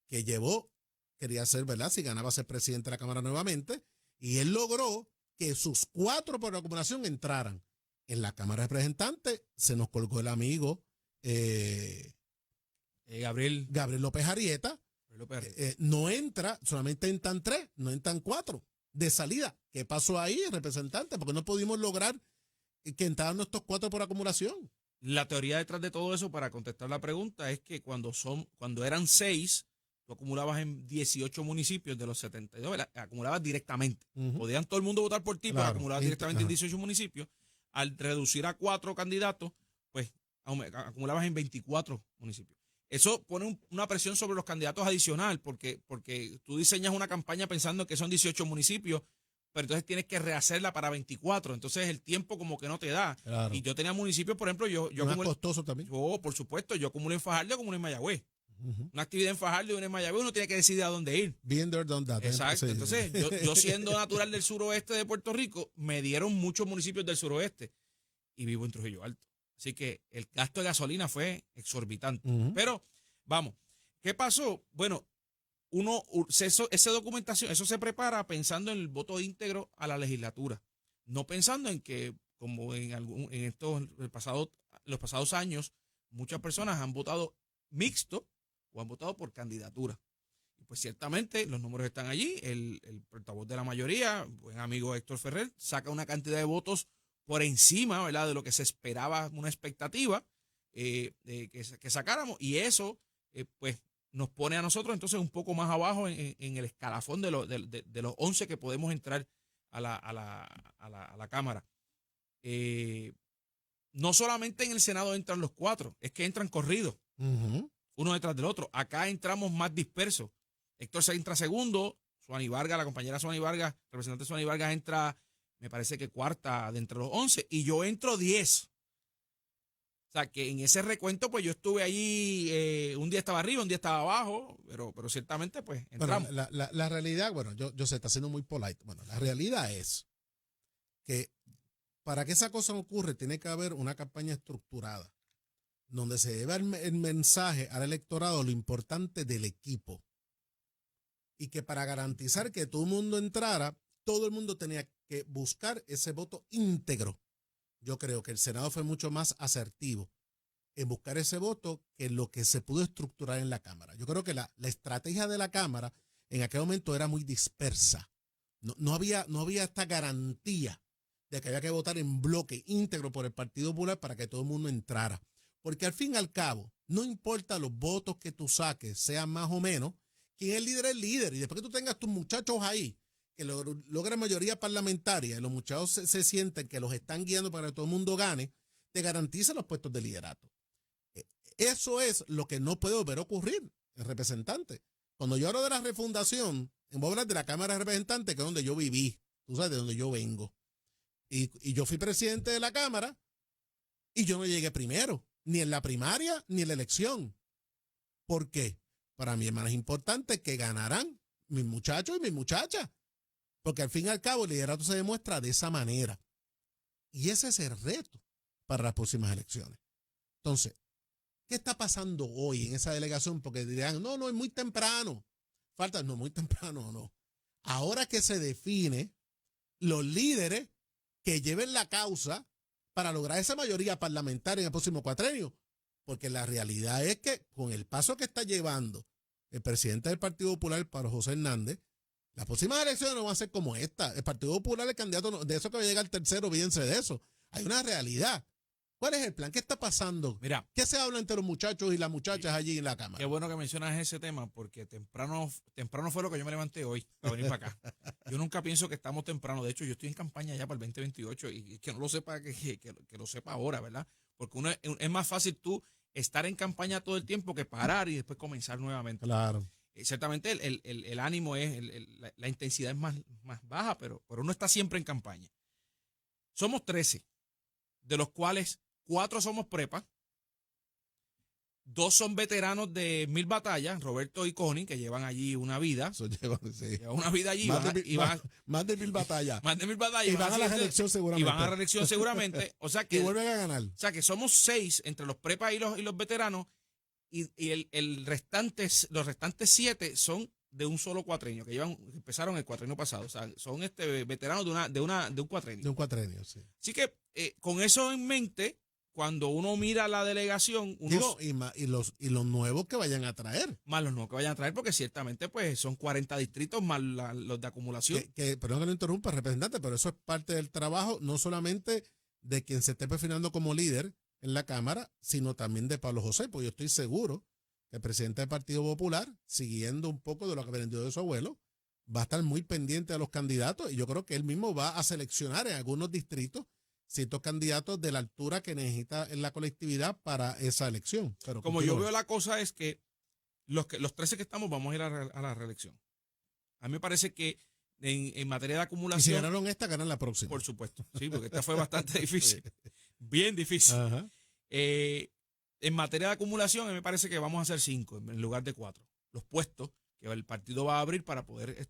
que quería ser, ¿verdad? Si ganaba ser presidente de la Cámara nuevamente, y él logró que sus 4 por acumulación entraran. En la Cámara de Representantes se nos colgó el amigo Gabriel López Arrieta. No entra, solamente entran 3, no entran 4 de salida. ¿Qué pasó ahí, representante? Porque no pudimos lograr que entraran nuestros 4 por acumulación. La teoría detrás de todo eso, para contestar la pregunta, es que cuando eran 6, tú acumulabas en 18 municipios de los 72, ¿verdad? Acumulabas directamente. Podían todo el mundo votar por ti, claro, pero acumulabas directamente en 18 municipios. Al reducir a 4 candidatos, pues acumulabas en 24 municipios. Eso pone una presión sobre los candidatos adicional, porque tú diseñas una campaña pensando que son 18 municipios, pero entonces tienes que rehacerla para 24. Entonces el tiempo como que no te da. Claro. Y yo tenía municipios, por ejemplo, yo acumulé. Costoso también. Por supuesto, yo acumulé en Fajardo, acumulé en Mayagüez. Una actividad en Fajardo y una en Mayagüez, uno tiene que decidir a dónde ir. Bien there, done that. Exacto. Entonces, yo siendo natural del suroeste de Puerto Rico, me dieron muchos municipios del suroeste y vivo en Trujillo Alto. Así que el gasto de gasolina fue exorbitante. Pero, vamos, ¿qué pasó? Bueno, esa documentación, eso se prepara pensando en el voto íntegro a la legislatura, no pensando en que, como los pasados años, muchas personas han votado mixto o han votado por candidatura. Y pues ciertamente los números están allí. El portavoz de la mayoría, buen amigo Héctor Ferrer, saca una cantidad de votos por encima, ¿verdad?, de lo que se esperaba, una expectativa que sacáramos. Y eso, pues, nos pone a nosotros entonces un poco más abajo en el escalafón de los 11 que podemos entrar a la Cámara. No solamente en el Senado entran los 4, es que entran corridos, uno detrás del otro. Acá entramos más dispersos. Héctor se entra segundo, Suani Vargas, la compañera Suani Vargas, representante Suani Vargas entra, me parece que cuarta de entre los 11, y yo entro 10. O sea, que en ese recuento, pues yo estuve allí, un día estaba arriba, un día estaba abajo, pero ciertamente, pues, entramos. Bueno, la realidad, bueno, yo sé, está siendo muy polite. Bueno, la realidad es que para que esa cosa ocurra, tiene que haber una campaña estructurada, donde se lleva el mensaje al electorado lo importante del equipo. Y que para garantizar que todo el mundo entrara, todo el mundo tenía que buscar ese voto íntegro yo creo que el Senado fue mucho más asertivo en buscar ese voto que lo que se pudo estructurar en la Cámara. Yo creo que la estrategia de la Cámara en aquel momento era muy dispersa. No había esta garantía de que había que votar en bloque íntegro por el Partido Popular para que todo el mundo entrara. Porque al fin y al cabo, no importa los votos que tú saques, sean más o menos, quien es el líder. Y después que tú tengas tus muchachos ahí, que logran mayoría parlamentaria, y los muchachos se sienten que los están guiando para que todo el mundo gane, te garantiza los puestos de liderato. Eso es lo que no puede volver a ocurrir, el representante. Cuando yo hablo de la refundación, voy a hablar de la Cámara de Representantes, que es donde yo viví, tú sabes, de donde yo vengo. Y yo fui presidente de la Cámara y yo no llegué primero, ni en la primaria ni en la elección. ¿Por qué? Para mí es más importante que ganarán mis muchachos y mis muchachas. Porque al fin y al cabo el liderato se demuestra de esa manera. Y ese es el reto para las próximas elecciones. Entonces, ¿qué está pasando hoy en esa delegación? Porque dirán, no, es muy temprano. No, muy temprano no. Ahora que se define los líderes que lleven la causa para lograr esa mayoría parlamentaria en el próximo cuatrenio. Porque la realidad es que con el paso que está llevando el presidente del Partido Popular, Pablo José Hernández, las próximas elecciones no van a ser como esta. El Partido Popular, el candidato, de eso que va a llegar tercero, fíjense de eso. Hay una realidad. ¿Cuál es el plan? ¿Qué está pasando? Mira, ¿Qué se habla entre los muchachos y las muchachas allí en la Cámara? Qué bueno que mencionas ese tema, porque temprano fue lo que yo me levanté hoy para venir para acá. Yo nunca pienso que estamos temprano. De hecho, yo estoy en campaña ya para el 2028 y que no lo sepa, que lo sepa ahora, ¿verdad? Porque es más fácil tú estar en campaña todo el tiempo que parar y después comenzar nuevamente. Claro. Ciertamente el ánimo la intensidad es más baja, pero uno está siempre en campaña. Somos 13, de los cuales 4 somos prepa, 2 son veteranos de 1000 batallas, Roberto y Connie, que llevan allí una vida. Eso llevan una vida allí. Más de 1000 batallas. Más de 1000 batallas. Y van a la reelección seguramente. Y van a la reelección seguramente. O sea que, y vuelven a ganar. O sea que somos 6 entre los prepas y los veteranos. Y los restantes 7 son de un solo cuatrenio, que empezaron el cuatrenio pasado. O sea, son veteranos de un cuatrenio. De un cuatrenio, sí. Así que con eso en mente, cuando uno mira la delegación, y los nuevos que vayan a traer. Más los nuevos que vayan a traer, porque ciertamente pues son 40 distritos más los de acumulación. Perdón que lo interrumpa, representante, pero eso es parte del trabajo, no solamente de quien se esté perfilando como líder en la Cámara, sino también de Pablo José, porque yo estoy seguro que el presidente del Partido Popular, siguiendo un poco de lo que aprendió de su abuelo, va a estar muy pendiente de los candidatos y yo creo que él mismo va a seleccionar en algunos distritos ciertos candidatos de la altura que necesita en la colectividad para esa elección. Pero como yo veo la cosa es que los 13 que estamos vamos a ir a la reelección. A mí me parece que en materia de acumulación... Y si ganaron esta, ganan la próxima. Por supuesto, sí, porque esta fue bastante difícil. Bien difícil. Ajá. En materia de acumulación, a mí me parece que vamos a hacer 5 en lugar de 4. Los puestos que el partido va a abrir para poder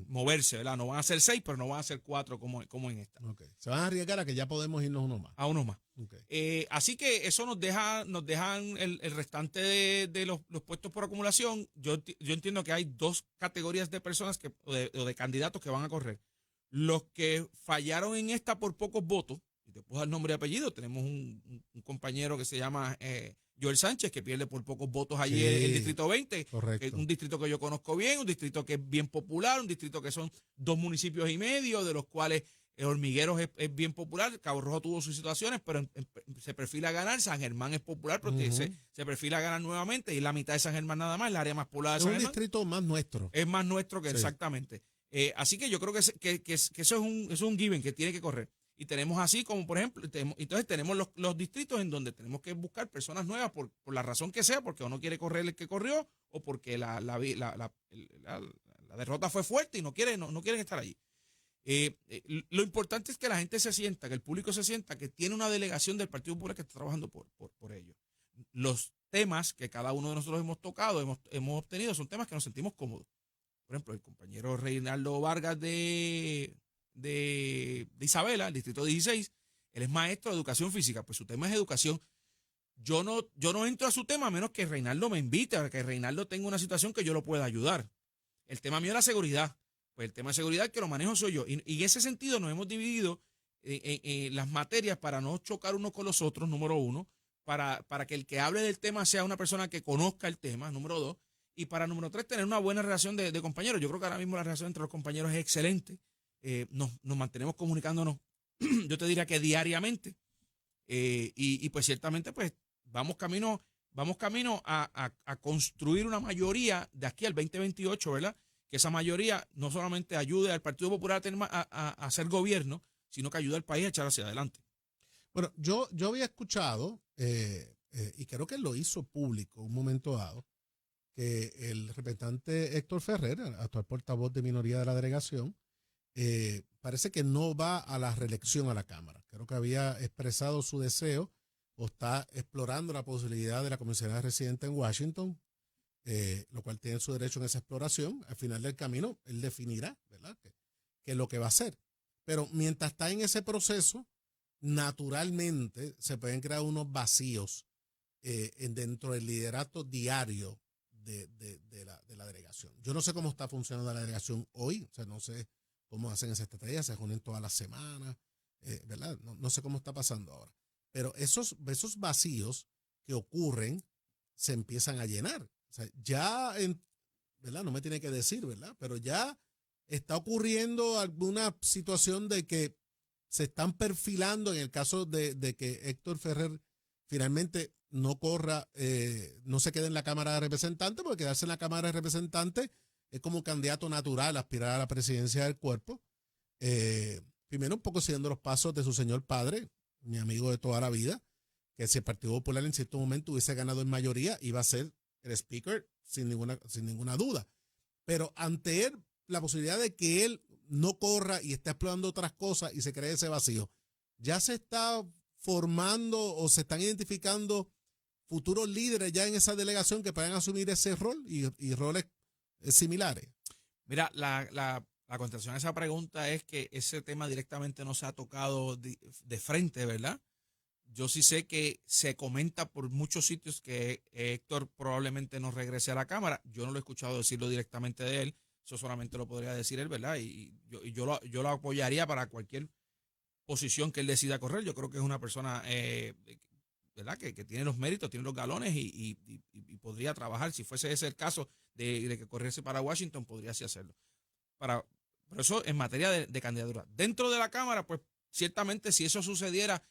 moverse, ¿verdad? No van a ser 6, pero no van a ser 4 como en esta. Okay. Se van a arriesgar a que ya podemos irnos uno más. A uno más. Okay. Así que eso nos dejan el restante de los puestos por acumulación. Yo entiendo que hay 2 categorías de personas o de candidatos que van a correr. Los que fallaron en esta por pocos votos, y te puedo dar nombre y apellido, tenemos un compañero que se llama Joel Sánchez, que pierde por pocos votos allí en el Distrito 20. Correcto. Un distrito que yo conozco bien, un distrito que es bien popular, un distrito que son 2 municipios y medio, de los cuales Hormigueros es bien popular. Cabo Rojo tuvo sus situaciones, pero se perfila a ganar. San Germán es popular, pero se perfila a ganar nuevamente. Y la mitad de San Germán nada más, el área más poblada de San Germán. Es un distrito más nuestro. Es más nuestro que exactamente. Así que yo creo que eso es un given que tiene que correr. Y tenemos así como, por ejemplo, entonces tenemos los distritos en donde tenemos que buscar personas nuevas por la razón que sea, porque uno quiere correr el que corrió o porque la derrota fue fuerte y no quieren estar allí. Lo importante es que la gente se sienta, que el público se sienta, que tiene una delegación del Partido Popular que está trabajando por ello. Los temas que cada uno de nosotros hemos tocado, hemos obtenido, son temas que nos sentimos cómodos. Por ejemplo, el compañero Reinaldo Vargas de Isabela, el distrito 16, él es maestro de educación física, pues su tema es educación. Yo no entro a su tema a menos que Reinaldo me invite, a que Reinaldo tenga una situación que yo lo pueda ayudar. El tema mío es la seguridad. Pues el tema de seguridad que lo manejo soy yo. Y en ese sentido nos hemos dividido las materias para no chocar unos con los otros, número uno, para que el que hable del tema sea una persona que conozca el tema, número dos, y para número tres, tener una buena relación de compañeros. Yo creo que ahora mismo la relación entre los compañeros es excelente. Nos mantenemos comunicándonos, yo te diría que diariamente, y pues ciertamente pues vamos camino a construir una mayoría de aquí al 2028, ¿verdad? Que esa mayoría no solamente ayude al Partido Popular a hacer gobierno, sino que ayude al país a echar hacia adelante. Bueno, yo había escuchado, y creo que lo hizo público un momento dado, que el representante Héctor Ferrer, actual portavoz de minoría de la delegación, parece que no va a la reelección a la Cámara. Creo que había expresado su deseo o está explorando la posibilidad de la comisionada residente en Washington, lo cual tiene su derecho en esa exploración. Al final del camino, él definirá, ¿verdad?, qué es lo que va a hacer. Pero mientras está en ese proceso, naturalmente se pueden crear unos vacíos dentro del liderato diario de la delegación. Yo no sé cómo está funcionando la delegación hoy, o sea, no sé cómo hacen esa estrategia, se reúnen todas las semanas, ¿verdad? No sé cómo está pasando ahora. Pero esos vacíos que ocurren se empiezan a llenar. O sea, ya, ¿verdad? No me tiene que decir, ¿verdad? Pero ya está ocurriendo alguna situación de que se están perfilando en el caso de que Héctor Ferrer finalmente no corra, no se quede en la Cámara de Representantes, porque quedarse en la Cámara de Representantes es como candidato natural a aspirar a la presidencia del cuerpo. Primero un poco siguiendo los pasos de su señor padre, mi amigo de toda la vida, que si el Partido Popular en cierto momento hubiese ganado en mayoría, iba a ser el speaker sin ninguna duda. Pero ante él, la posibilidad de que él no corra y esté explorando otras cosas y se cree ese vacío, ya se está formando o se están identificando futuros líderes ya en esa delegación que puedan asumir ese rol y roles similares. Mira, la contestación a esa pregunta es que ese tema directamente no se ha tocado de frente, ¿verdad? Yo sí sé que se comenta por muchos sitios que Héctor probablemente no regrese a la Cámara. Yo no lo he escuchado decirlo directamente de él. Eso solamente lo podría decir él, ¿verdad? Y yo lo apoyaría para cualquier posición que él decida correr. Yo creo que es una persona, ¿verdad? Que tiene los méritos, tiene los galones y podría trabajar. Si fuese ese el caso de que corriese para Washington, podría así hacerlo. Pero eso en materia de candidatura. Dentro de la Cámara, pues ciertamente si eso sucediera,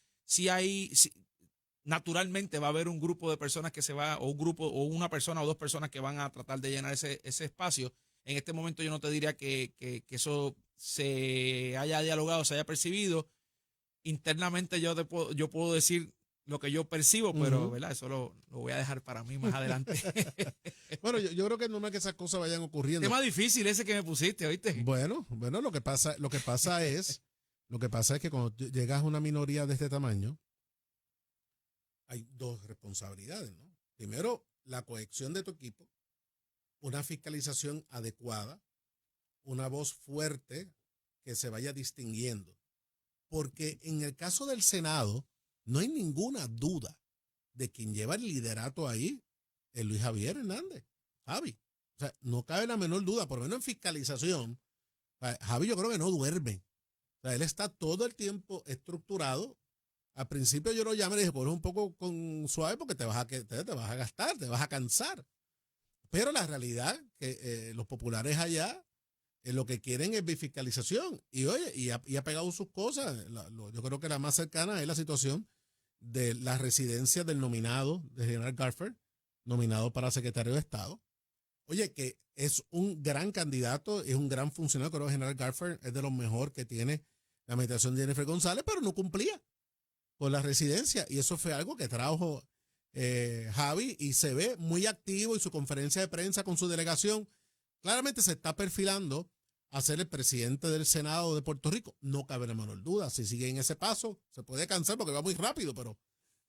naturalmente va a haber un grupo de personas que se va, o un grupo, o una persona o dos personas que van a tratar de llenar ese espacio. En este momento yo no te diría que eso se haya dialogado, se haya percibido. Internamente yo puedo decir lo que yo percibo, pero ¿verdad? Eso lo voy a dejar para mí más adelante. Bueno, yo creo que no es que esas cosas vayan ocurriendo. Tema difícil ese que me pusiste, ¿oíste? Bueno, lo que pasa es que cuando llegas a una minoría de este tamaño, hay dos responsabilidades, ¿no? Primero, la cohesión de tu equipo, una fiscalización adecuada, una voz fuerte que se vaya distinguiendo. Porque en el caso del Senado, no hay ninguna duda de quien lleva el liderato ahí es Luis Javier Hernández, Javi. O sea, no cabe la menor duda, por lo menos en fiscalización. Javi yo creo que no duerme. O sea, él está todo el tiempo estructurado. Al principio yo lo llamé y le dije, pues un poco suave porque te vas a gastar, te vas a cansar. Pero la realidad que los populares allá lo que quieren es fiscalización. Y oye, y ha pegado sus cosas. Yo creo que la más cercana es la situación de la residencia del nominado de General Garfer, nominado para secretario de Estado. Oye, que es un gran candidato, es un gran funcionario. Creo que General Garfer es de los mejores que tiene la administración de Jennifer González, pero no cumplía con la residencia. Y eso fue algo que trajo Javi y se ve muy activo en su conferencia de prensa con su delegación. Claramente se está perfilando a ser el presidente del Senado de Puerto Rico. No cabe la menor duda. Si sigue en ese paso, se puede cansar porque va muy rápido, pero,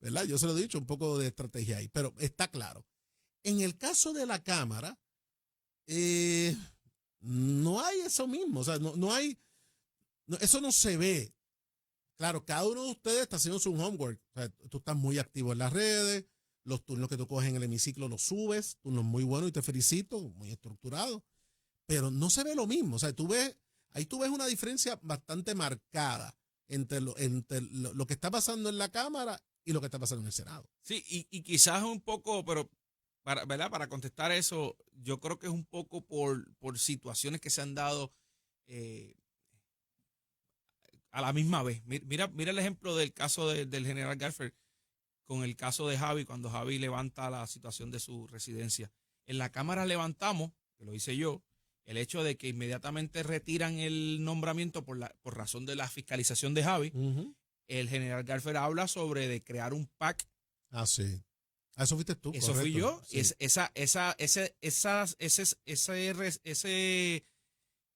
¿verdad? Yo se lo he dicho, un poco de estrategia ahí, pero está claro. En el caso de la Cámara, no hay eso mismo. O sea, no hay, eso no se ve. Claro, cada uno de ustedes está haciendo su homework. O sea, tú estás muy activo en las redes, los turnos que tú coges en el hemiciclo los subes, turnos muy buenos y te felicito, muy estructurado. Pero no se ve lo mismo. O sea, ahí tú ves una diferencia bastante marcada lo que está pasando en la Cámara y lo que está pasando en el Senado. Sí, y quizás un poco, pero ¿verdad? Para contestar eso, yo creo que es un poco por situaciones que se han dado a la misma vez. Mira el ejemplo del caso del general Garfer con el caso de Javi, cuando Javi levanta la situación de su residencia. En la Cámara levantamos, que lo hice yo, el hecho de que inmediatamente retiran el nombramiento por razón de la fiscalización de Javi. El general Garfer habla sobre de crear un PAC. Ah, sí. Eso fuiste tú. Eso correcto. fui yo. Sí. Ese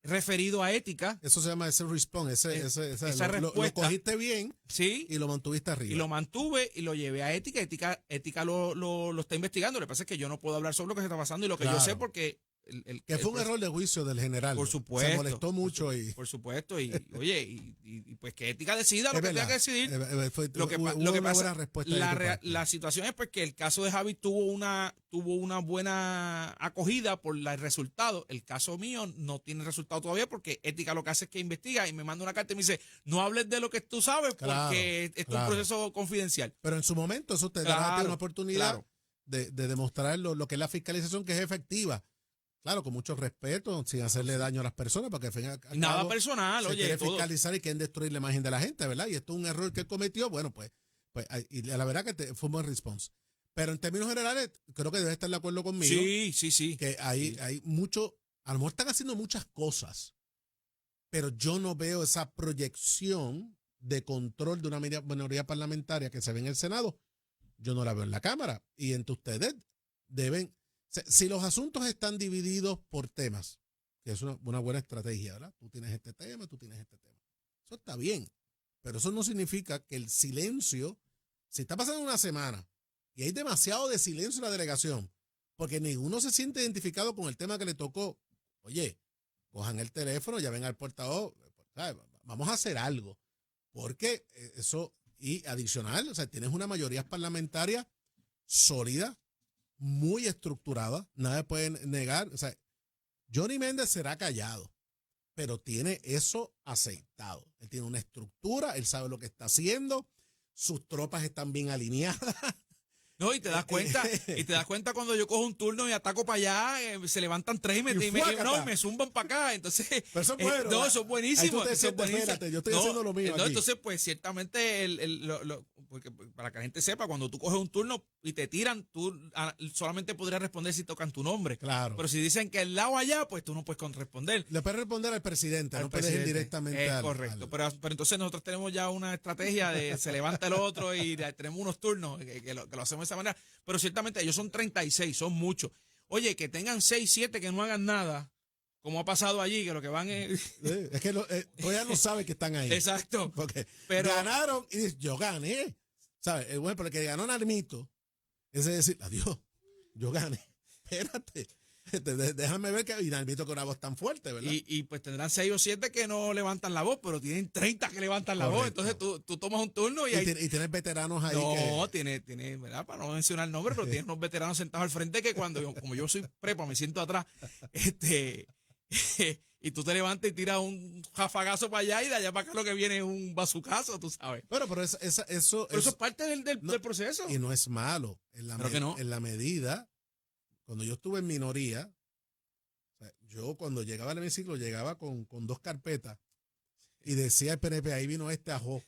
referido a ética. Eso se llama ese response. Esa lo respuesta. cogiste bien, Sí. y lo mantuviste arriba. Y lo mantuve y lo llevé a ética. Ética lo está investigando. Lo que pasa es que yo no puedo hablar sobre lo que se está pasando y lo que yo sé porque... que fue un error de juicio del general. Por supuesto. Se molestó mucho. Por supuesto. Y oye, y pues que ética decida lo que tenga que decidir. Lo que pasa, la situación es pues que el caso de Javi tuvo una buena acogida por el resultado. El caso mío no tiene resultado todavía porque ética lo que hace es que investiga y me manda una carta y me dice, no hables de lo que tú sabes porque esto es un proceso confidencial. Pero en su momento eso te dará una oportunidad de demostrar lo que es la fiscalización, que es efectiva. Claro, con mucho respeto, sin hacerle daño a las personas, porque nada personal, se quiere fiscalizar y quieren destruir la imagen de la gente, ¿verdad? Y esto es un error que él cometió, bueno, pues y la verdad que fue un buen response. Pero en términos generales, creo que debe estar de acuerdo conmigo. Sí. Que hay mucho, a lo mejor están haciendo muchas cosas, pero yo no veo esa proyección de control de una minoría parlamentaria que se ve en el Senado, yo no la veo en la Cámara. Y entre ustedes deben... Si los asuntos están divididos por temas, que es una buena estrategia, ¿verdad? Tú tienes este tema, tú tienes este tema. Eso está bien, pero eso no significa que el silencio, si está pasando una semana y hay demasiado de silencio en la delegación, porque ninguno se siente identificado con el tema que le tocó, oye, cojan el teléfono, llamen al portavoz, ¿sabes? Vamos a hacer algo, porque eso, y adicional, o sea, tienes una mayoría parlamentaria sólida, muy estructurada, nadie puede negar, o sea, Johnny Méndez será callado, pero tiene eso aceitado. Él tiene una estructura, él sabe lo que está haciendo, sus tropas están bien alineadas. No, y te das cuenta cuando yo cojo un turno y ataco para allá, se levantan tres y me zumban para acá. Entonces, pero eso es bueno, no, eso es buenísimo. Espérate, yo estoy haciendo lo mío. Entonces, pues ciertamente, porque para que la gente sepa, cuando tú coges un turno y te tiran, tú solamente podrías responder si tocan tu nombre. Claro. Pero si dicen que el lado allá, pues tú no puedes responder. Le puedes responder al presidente, no puedes ir directamente al... Correcto, pero entonces nosotros tenemos ya una estrategia de se levanta el otro y tenemos unos turnos que lo hacemos de esa manera. Pero ciertamente ellos son 36, son muchos. Oye, que tengan 6, 7 que no hagan nada, como ha pasado allí, que lo que van es... Es que todavía no sabe que están ahí. Exacto. Porque ganaron y dice, yo gané. ¿Sabes? Bueno, pero el que ganó Narmito, ese es decir, adiós, yo gané. Espérate. Déjame ver que Narmito con una voz tan fuerte, ¿verdad? Y pues tendrán 6 o 7 que no levantan la voz, pero tienen 30 que levantan la voz. Entonces tú tomas un turno y tienes veteranos ahí. No, tiene, ¿verdad? Para no mencionar el nombre, pero tienes unos veteranos sentados al frente que como yo soy prepa, me siento atrás, y tú te levantas y tiras un jafagazo para allá y de allá para acá lo que viene es un bazucazo, tú sabes. Bueno, pero eso es parte del proceso. Y no es malo. En la medida, cuando yo estuve en minoría, o sea, yo cuando llegaba al hemiciclo llegaba con 2 carpetas y decía el PNP, ahí vino este ajo.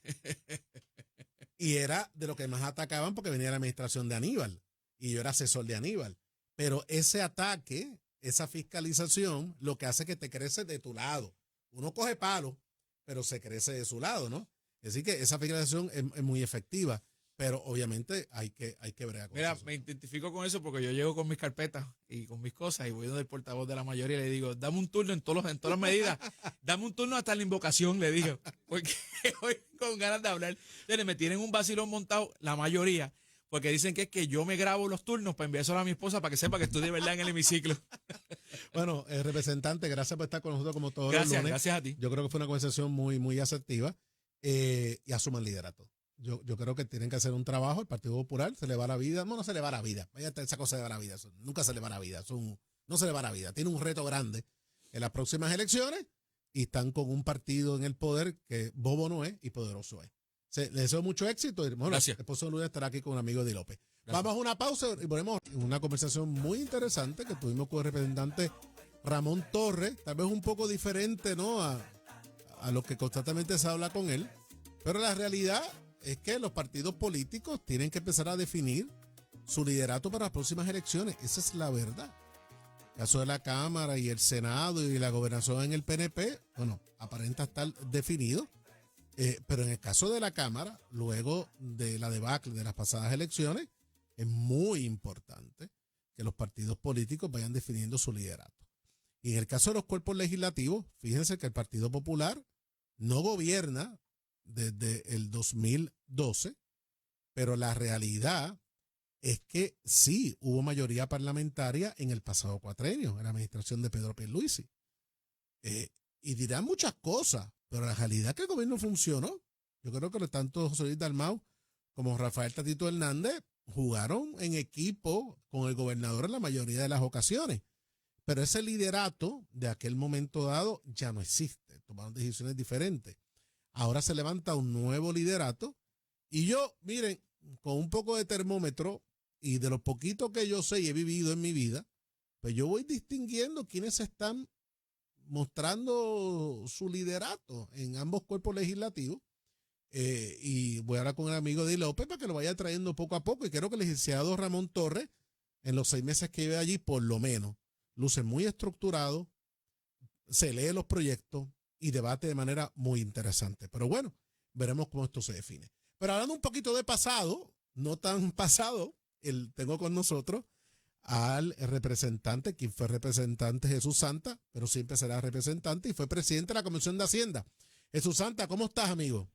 Y era de lo que más atacaban porque venía la administración de Aníbal y yo era asesor de Aníbal. Pero ese ataque, esa fiscalización, lo que hace es que te crece de tu lado. Uno coge palo, pero se crece de su lado, ¿no? Así que esa fiscalización es muy efectiva, pero obviamente hay que bregar con eso. Mira, me identifico con eso porque yo llego con mis carpetas y con mis cosas y voy donde el portavoz de la mayoría y le digo, dame un turno en todas las medidas, dame un turno hasta la invocación, le digo, porque hoy con ganas de hablar. Entonces, me tienen un vacilón montado, la mayoría, porque dicen que es que yo me grabo los turnos para enviárselo a mi esposa para que sepa que estoy de verdad en el hemiciclo. Bueno, representante, gracias por estar con nosotros como todos los lunes. Gracias a ti. Yo creo que fue una conversación muy, muy asertiva y asuman liderato. Yo creo que tienen que hacer un trabajo. El Partido Popular se le va la vida. No se le va la vida. Vaya esa cosa de va la vida. Nunca se le va la vida. No se le va la vida. Tiene un reto grande en las próximas elecciones y están con un partido en el poder que bobo no es y poderoso es. Les deseo mucho éxito. Bueno, Gracias. el esposo de Luis estará aquí con un amigo de López. Gracias. Vamos a una pausa y ponemos una conversación muy interesante que tuvimos con el representante Ramón Torres, tal vez un poco diferente, ¿no? A lo que constantemente se habla con él, pero la realidad es que los partidos políticos tienen que empezar a definir su liderato para las próximas elecciones. Esa es la verdad. El caso de la Cámara y el Senado y la gobernación en el PNP, bueno, aparenta estar definido. Pero en el caso de la Cámara, luego de la debacle de las pasadas elecciones, es muy importante que los partidos políticos vayan definiendo su liderato. Y en el caso de los cuerpos legislativos, fíjense que el Partido Popular no gobierna desde el 2012, pero la realidad es que sí hubo mayoría parlamentaria en el pasado cuatrenio, en la administración de Pedro Pierluisi. Y dirán muchas cosas, pero la realidad es que el gobierno funcionó. Yo creo que tanto José Luis Dalmau como Rafael Tatito Hernández jugaron en equipo con el gobernador en la mayoría de las ocasiones. Pero ese liderato de aquel momento dado ya no existe. Tomaron decisiones diferentes. Ahora se levanta un nuevo liderato. Y yo, miren, con un poco de termómetro y de lo poquito que yo sé y he vivido en mi vida, pues yo voy distinguiendo quiénes están mostrando su liderato en ambos cuerpos legislativos. Y voy a hablar con el amigo de López para que lo vaya trayendo poco a poco. Y creo que el licenciado Ramón Torres, en los 6 meses que lleve allí, por lo menos, luce muy estructurado, se lee los proyectos y debate de manera muy interesante. Pero bueno, veremos cómo esto se define. Pero hablando un poquito de pasado, no tan pasado, tengo con nosotros al representante, quien fue representante Jesús Santa, pero siempre será representante y fue presidente de la Comisión de Hacienda. Jesús Santa, ¿cómo estás, amigo?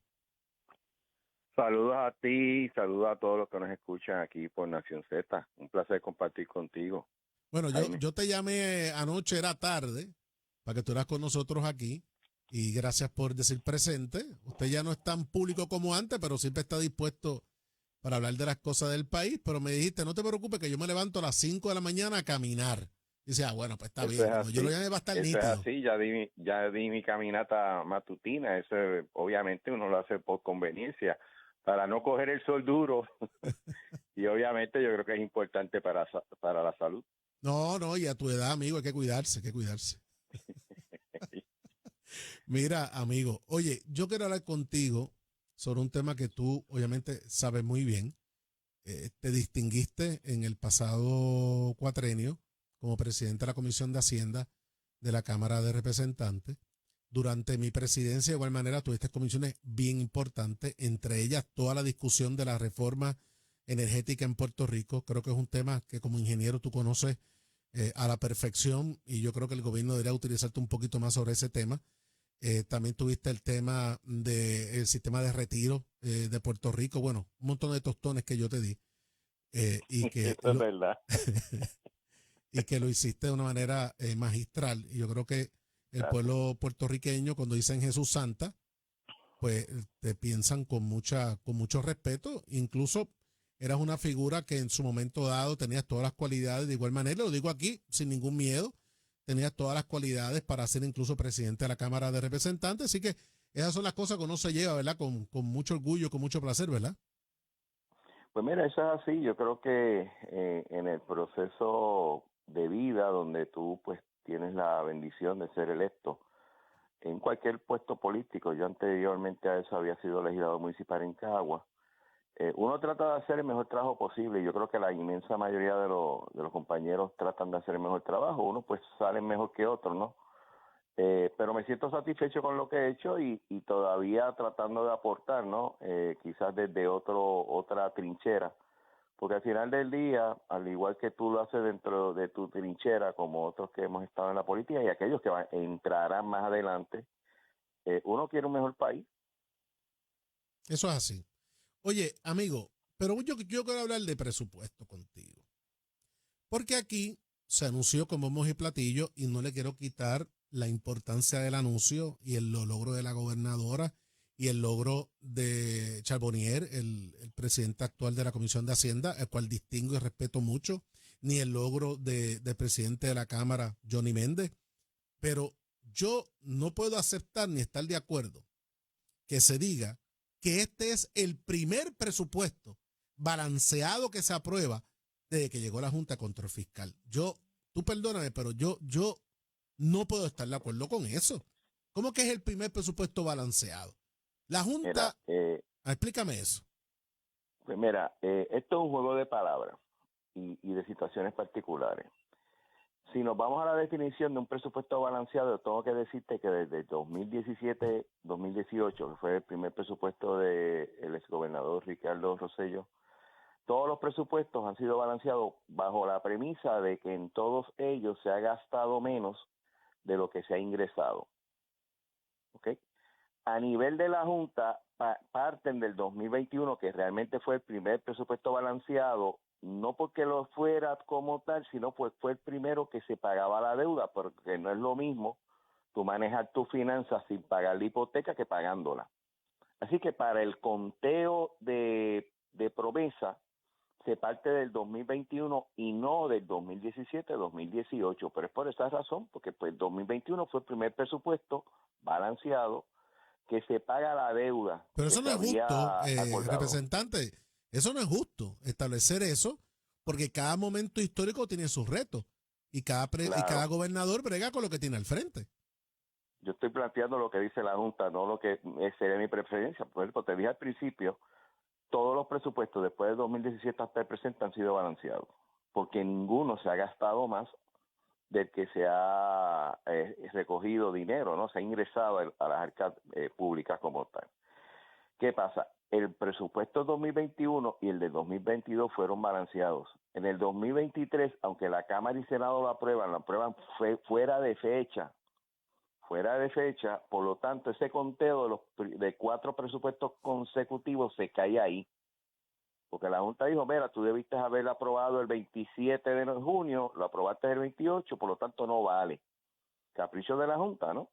Saludos a ti, saludos a todos los que nos escuchan aquí por Nación Z. Un placer compartir contigo. Bueno, yo te llamé anoche, era tarde, para que tú eras con nosotros aquí. Y gracias por decir presente. Usted ya no es tan público como antes, pero siempre está dispuesto para hablar de las cosas del país. Pero me dijiste, no te preocupes, que yo me levanto a las 5 de la mañana a caminar. Y dice, bueno, pues está bien. Cuando yo lo llamé va a estar nítido. Eso es así, ya di mi caminata matutina. Eso obviamente uno lo hace por conveniencia, para no coger el sol duro. Y obviamente yo creo que es importante para la salud. No, y a tu edad, amigo, hay que cuidarse, Mira, amigo, oye, yo quiero hablar contigo sobre un tema que tú obviamente sabes muy bien. Te distinguiste en el pasado cuatrenio como presidente de la Comisión de Hacienda de la Cámara de Representantes. Durante mi presidencia, de igual manera, tuviste comisiones bien importantes, entre ellas toda la discusión de la reforma energética en Puerto Rico. Creo que es un tema que como ingeniero tú conoces a la perfección y yo creo que el gobierno debería utilizarte un poquito más sobre ese tema. También tuviste el tema del sistema de retiro de Puerto Rico. Bueno, un montón de tostones que yo te di. Y que Eso es verdad. y que lo hiciste de una manera magistral. Y yo creo que el pueblo puertorriqueño, cuando dicen Jesús Santa, pues te piensan con mucho respeto. Incluso eras una figura que en su momento dado tenías todas las cualidades de igual manera. Lo digo aquí sin ningún miedo. Tenías todas las cualidades para ser incluso presidente de la Cámara de Representantes. Así que esas son las cosas que uno se lleva, ¿verdad? Con mucho orgullo, con mucho placer, ¿verdad? Pues mira, eso es así. Yo creo que en el proceso de vida donde tú pues tienes la bendición de ser electo en cualquier puesto político, yo anteriormente a eso había sido legislador municipal en Cagua, uno trata de hacer el mejor trabajo posible. Yo creo que la inmensa mayoría de los compañeros tratan de hacer el mejor trabajo. Uno pues sale mejor que otro, ¿no? Pero me siento satisfecho con lo que he hecho y todavía tratando de aportar, ¿no? Quizás desde otra trinchera, porque al final del día, al igual que tú lo haces dentro de tu trinchera, como otros que hemos estado en la política y aquellos que entrarán más adelante, uno quiere un mejor país. Eso es así. Oye, amigo, pero yo quiero hablar de presupuesto contigo. Porque aquí se anunció con bombos y platillos y no le quiero quitar la importancia del anuncio y el logro de la gobernadora y el logro de Charbonnier, el presidente actual de la Comisión de Hacienda, el cual distingo y respeto mucho, ni el logro del presidente de la Cámara, Johnny Méndez. Pero yo no puedo aceptar ni estar de acuerdo que se diga que este es el primer presupuesto balanceado que se aprueba desde que llegó la Junta de Control Fiscal. Tú perdóname, pero yo no puedo estar de acuerdo con eso. ¿Cómo que es el primer presupuesto balanceado? La Junta... explícame eso. Pues mira, esto es un juego de palabras y de situaciones particulares. Si nos vamos a la definición de un presupuesto balanceado, tengo que decirte que desde 2017-2018, que fue el primer presupuesto del exgobernador Ricardo Rosselló, todos los presupuestos han sido balanceados bajo la premisa de que en todos ellos se ha gastado menos de lo que se ha ingresado. ¿Ok? A nivel de la Junta, parten del 2021, que realmente fue el primer presupuesto balanceado, no porque lo fuera como tal, sino pues fue el primero que se pagaba la deuda, porque no es lo mismo tú manejar tus finanzas sin pagar la hipoteca que pagándola. Así que para el conteo de promesa, se parte del 2021 y no del 2017-2018, pero es por esa razón, porque pues 2021 fue el primer presupuesto balanceado que se paga la deuda. Pero eso no es justo, representante. Eso no es justo establecer eso, porque cada momento histórico tiene sus retos y cada gobernador brega con lo que tiene al frente. Yo estoy planteando lo que dice la Junta, no lo que sería mi preferencia. Por ejemplo, te dije al principio, todos los presupuestos después de 2017 hasta el presente han sido balanceados, porque ninguno se ha gastado más del que se ha recogido dinero, ¿no? Se ha ingresado a las arcas públicas como tal. ¿Qué pasa? El presupuesto 2021 y el de 2022 fueron balanceados. En el 2023, aunque la Cámara y Senado lo aprueban fuera de fecha, por lo tanto, ese conteo de 4 presupuestos consecutivos se cae ahí. Porque la Junta dijo, mira, tú debiste haberlo aprobado el 27 de junio, lo aprobaste el 28, por lo tanto no vale. Capricho de la Junta, ¿no?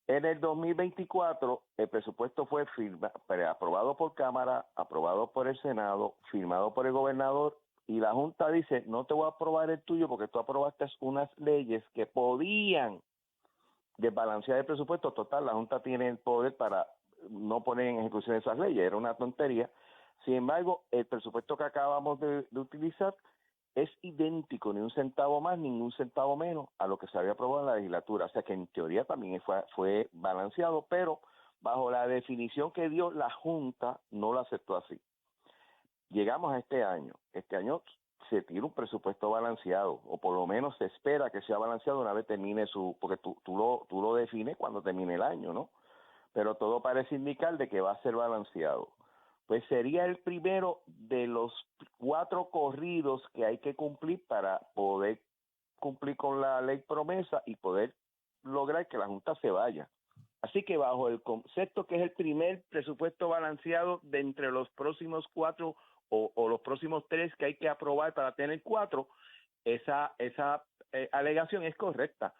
En el 2024, el presupuesto fue aprobado por Cámara, aprobado por el Senado, firmado por el gobernador, y la Junta dice, no te voy a aprobar el tuyo porque tú aprobaste unas leyes que podían desbalancear el presupuesto. Total, la Junta tiene el poder para no poner en ejecución esas leyes, era una tontería. Sin embargo, el presupuesto que acabamos de utilizar es idéntico, ni un centavo más, ni un centavo menos a lo que se había aprobado en la legislatura. O sea que en teoría también fue balanceado, pero bajo la definición que dio la Junta no lo aceptó así. Llegamos a este año. Este año se tira un presupuesto balanceado, o por lo menos se espera que sea balanceado una vez termine porque tú lo defines cuando termine el año, ¿no? Pero todo parece indicar de que va a ser balanceado. Pues sería el primero de los 4 corridos que hay que cumplir para poder cumplir con la ley promesa y poder lograr que la Junta se vaya. Así que bajo el concepto que es el primer presupuesto balanceado de entre los próximos 4 o los próximos 3 que hay que aprobar para tener 4, esa alegación es correcta,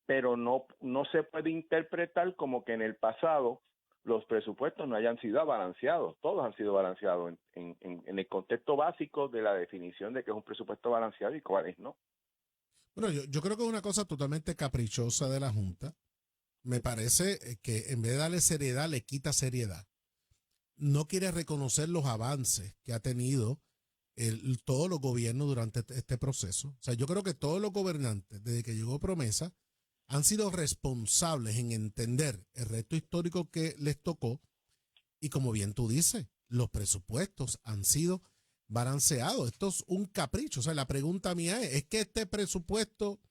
pero no se puede interpretar como que en el pasado los presupuestos no hayan sido balanceados. Todos han sido balanceados en el contexto básico de la definición de que es un presupuesto balanceado y cuál es, ¿no? Bueno, yo creo que es una cosa totalmente caprichosa de la Junta. Me parece que en vez de darle seriedad, le quita seriedad. No quiere reconocer los avances que ha tenido todos los gobiernos durante este proceso. O sea, yo creo que todos los gobernantes, desde que llegó Promesa, han sido responsables en entender el reto histórico que les tocó y, como bien tú dices, los presupuestos han sido balanceados. Esto es un capricho. O sea, la pregunta mía ¿es que este presupuesto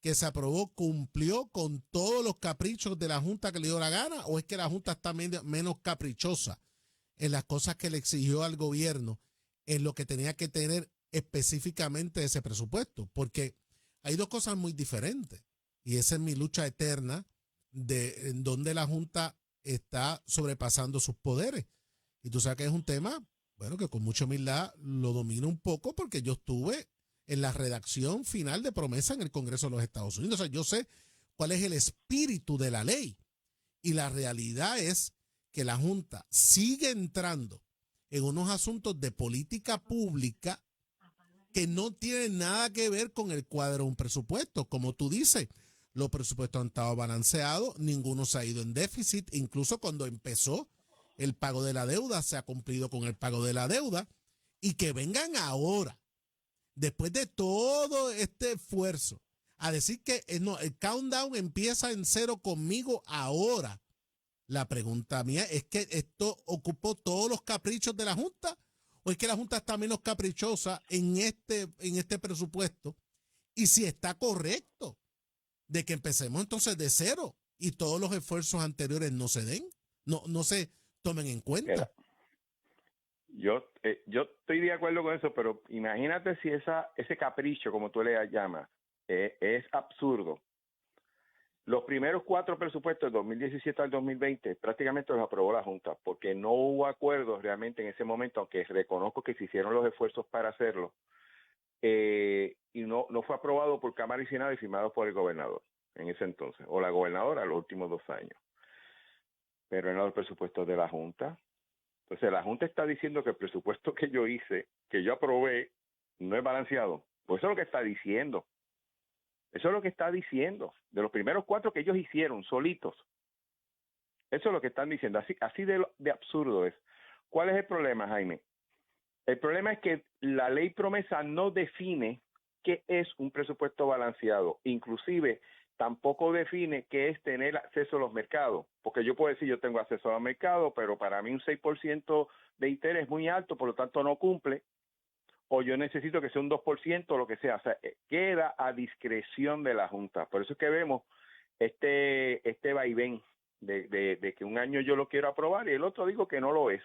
que se aprobó cumplió con todos los caprichos de la Junta que le dio la gana, o es que la Junta está menos caprichosa en las cosas que le exigió al gobierno en lo que tenía que tener específicamente ese presupuesto? Porque hay dos cosas muy diferentes. Y esa es mi lucha eterna en donde la Junta está sobrepasando sus poderes. Y tú sabes que es un tema, bueno, que con mucha humildad lo domino un poco porque yo estuve en la redacción final de Promesa en el Congreso de los Estados Unidos. O sea, yo sé cuál es el espíritu de la ley. Y la realidad es que la Junta sigue entrando en unos asuntos de política pública que no tienen nada que ver con el cuadro de un presupuesto. Como tú dices, los presupuestos han estado balanceados, ninguno se ha ido en déficit, incluso cuando empezó el pago de la deuda, se ha cumplido con el pago de la deuda, y que vengan ahora, después de todo este esfuerzo, a decir que no, el countdown empieza en cero conmigo ahora. La pregunta mía es que esto ocupó todos los caprichos de la Junta, o es que la Junta está menos caprichosa en este presupuesto, y si está correcto de que empecemos entonces de cero y todos los esfuerzos anteriores no se den, no se tomen en cuenta. Mira, yo estoy de acuerdo con eso, pero imagínate si ese capricho, como tú le llamas, es absurdo. Los primeros 4 presupuestos de 2017 al 2020 prácticamente los aprobó la Junta, porque no hubo acuerdos realmente en ese momento, aunque reconozco que se hicieron los esfuerzos para hacerlo, y no fue aprobado por Cámara y Senado y firmado por el gobernador en ese entonces, o la gobernadora los últimos 2 años. Pero en los presupuestos de la Junta. Entonces la Junta está diciendo que el presupuesto que yo hice, que yo aprobé, no es balanceado. Pues eso es lo que está diciendo. Eso es lo que está diciendo. De los primeros 4 que ellos hicieron solitos. Eso es lo que están diciendo. Así de absurdo es. ¿Cuál es el problema, Jaime? El problema es que la ley promesa no define qué es un presupuesto balanceado. Inclusive tampoco define qué es tener acceso a los mercados. Porque yo puedo decir yo tengo acceso a los mercados, pero para mí un 6% de interés es muy alto, por lo tanto no cumple. O yo necesito que sea un 2% o lo que sea. O sea, queda a discreción de la Junta. Por eso es que vemos este vaivén de que un año yo lo quiero aprobar y el otro digo que no lo es.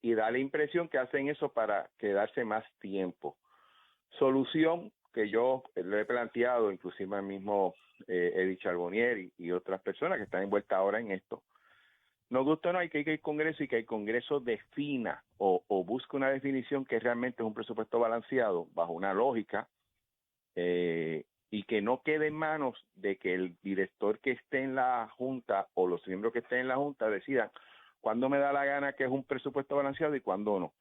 Y da la impresión que hacen eso para quedarse más tiempo. Solución que yo le he planteado, inclusive al mismo Edith Charbonnier y otras personas que están envueltas ahora en esto. Nos gusta o no, hay que ir al Congreso y que el Congreso defina o busque una definición que realmente es un presupuesto balanceado bajo una lógica y que no quede en manos de que el director que esté en la Junta o los miembros que estén en la Junta decidan cuándo me da la gana que es un presupuesto balanceado y cuándo no.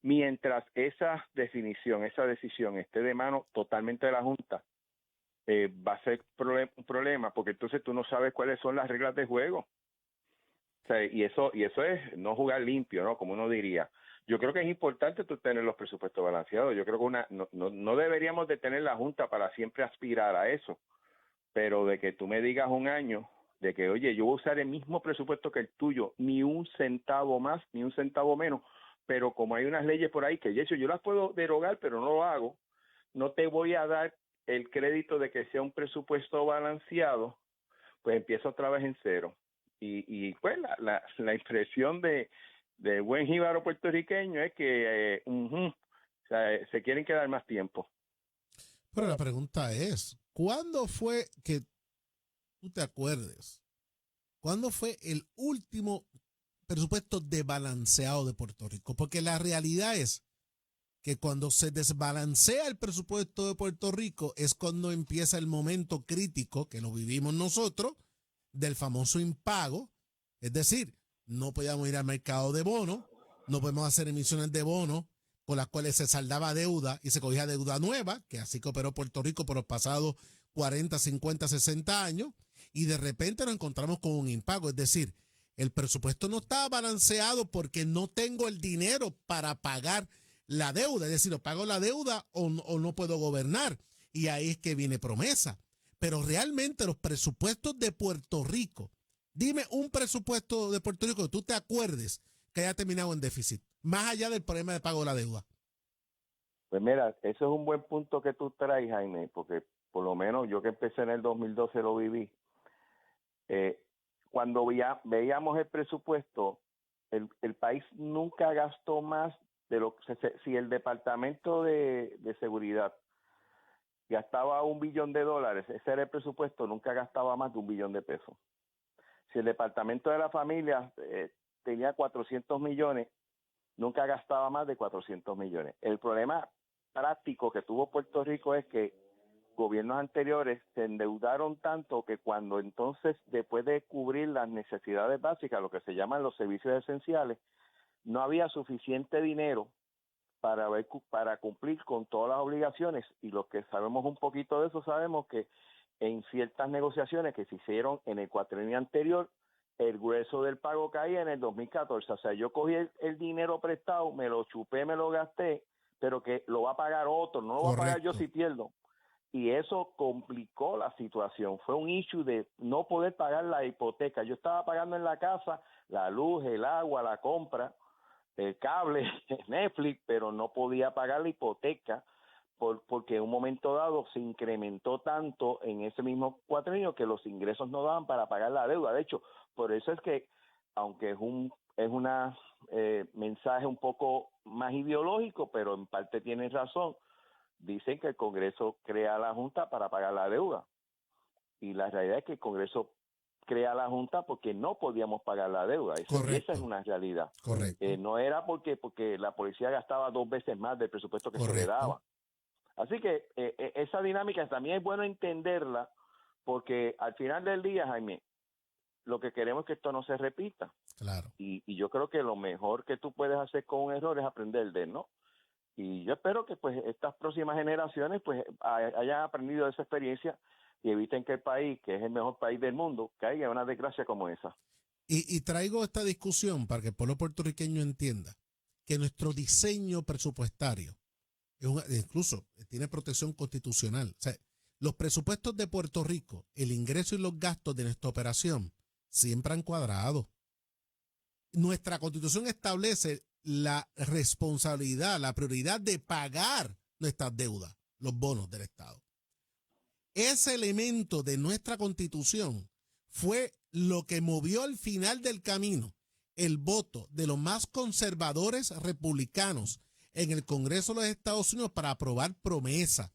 Mientras esa definición, esa decisión esté de mano totalmente de la Junta, va a ser un problema porque entonces tú no sabes cuáles son las reglas de juego. O sea, y eso es no jugar limpio, ¿no? Como uno diría. Yo creo que es importante tú tener los presupuestos balanceados. Yo creo que no deberíamos de tener la Junta para siempre aspirar a eso. Pero de que tú me digas un año, de que, oye, yo voy a usar el mismo presupuesto que el tuyo, ni un centavo más, ni un centavo menos, pero como hay unas leyes por ahí que yo las puedo derogar, pero no lo hago, no te voy a dar el crédito de que sea un presupuesto balanceado, pues empiezo otra vez en cero. Y pues la impresión de buen jíbaro puertorriqueño es que o sea, se quieren quedar más tiempo. Pero la pregunta es, ¿cuándo fue que tú te acuerdes? ¿Cuándo fue el último presupuesto desbalanceado de Puerto Rico? Porque la realidad es que cuando se desbalancea el presupuesto de Puerto Rico es cuando empieza el momento crítico, que lo vivimos nosotros, del famoso impago. Es decir, no podíamos ir al mercado de bonos, no podemos hacer emisiones de bonos con las cuales se saldaba deuda y se cogía deuda nueva, que así que operó Puerto Rico por los pasados 40, 50, 60 años, y de repente nos encontramos con un impago. Es decir, el presupuesto no está balanceado porque no tengo el dinero para pagar la deuda. Es decir, o pago la deuda o no puedo gobernar. Y ahí es que viene promesa. Pero realmente los presupuestos de Puerto Rico, dime un presupuesto de Puerto Rico que tú te acuerdes que haya terminado en déficit, más allá del problema de pago de la deuda. Pues mira, eso es un buen punto que tú traes, Jaime, porque por lo menos yo que empecé en el 2012 lo viví. Cuando veíamos el presupuesto, el país nunca gastó más de lo que si el Departamento de Seguridad gastaba $1 billón, ese era el presupuesto, nunca gastaba más de $1 billón. Si el Departamento de la Familia tenía 400 millones, nunca gastaba más de 400 millones. El problema práctico que tuvo Puerto Rico es que gobiernos anteriores se endeudaron tanto que cuando entonces, después de cubrir las necesidades básicas, lo que se llaman los servicios esenciales, no había suficiente dinero para cumplir con todas las obligaciones, y los que sabemos un poquito de eso sabemos que en ciertas negociaciones que se hicieron en el cuatrienio anterior, el grueso del pago caía en el 2014. O sea, yo cogí el dinero prestado, me lo chupé, me lo gasté, pero que lo va a pagar otro, no lo voy a pagar yo si pierdo. Y eso complicó la situación. Fue un issue de no poder pagar la hipoteca. Yo estaba pagando en la casa la luz, el agua, la compra, el cable, Netflix, pero no podía pagar la hipoteca porque en un momento dado se incrementó tanto en ese mismo cuatrienio que los ingresos no daban para pagar la deuda. De hecho, por eso es que, aunque es una mensaje un poco más ideológico, pero en parte tiene razón, dicen que el Congreso crea la Junta para pagar la deuda. Y la realidad es que el Congreso crea la Junta porque no podíamos pagar la deuda. Esa es una realidad. Correcto. No era porque la policía gastaba 2 veces más del presupuesto que se le daba. Así que esa dinámica también es bueno entenderla, porque al final del día, Jaime, lo que queremos es que esto no se repita. Claro. Y yo creo que lo mejor que tú puedes hacer con un error es aprender de él, ¿no? Y yo espero que pues estas próximas generaciones pues hayan aprendido de esa experiencia y eviten que el país, que es el mejor país del mundo, caiga en una desgracia como esa. Y traigo esta discusión para que el pueblo puertorriqueño entienda que nuestro diseño presupuestario incluso tiene protección constitucional. O sea, los presupuestos de Puerto Rico, el ingreso y los gastos de nuestra operación siempre han cuadrado. Nuestra constitución establece la responsabilidad, la prioridad de pagar nuestras deudas, los bonos del Estado. Ese elemento de nuestra constitución fue lo que movió al final del camino el voto de los más conservadores republicanos en el Congreso de los Estados Unidos para aprobar promesa.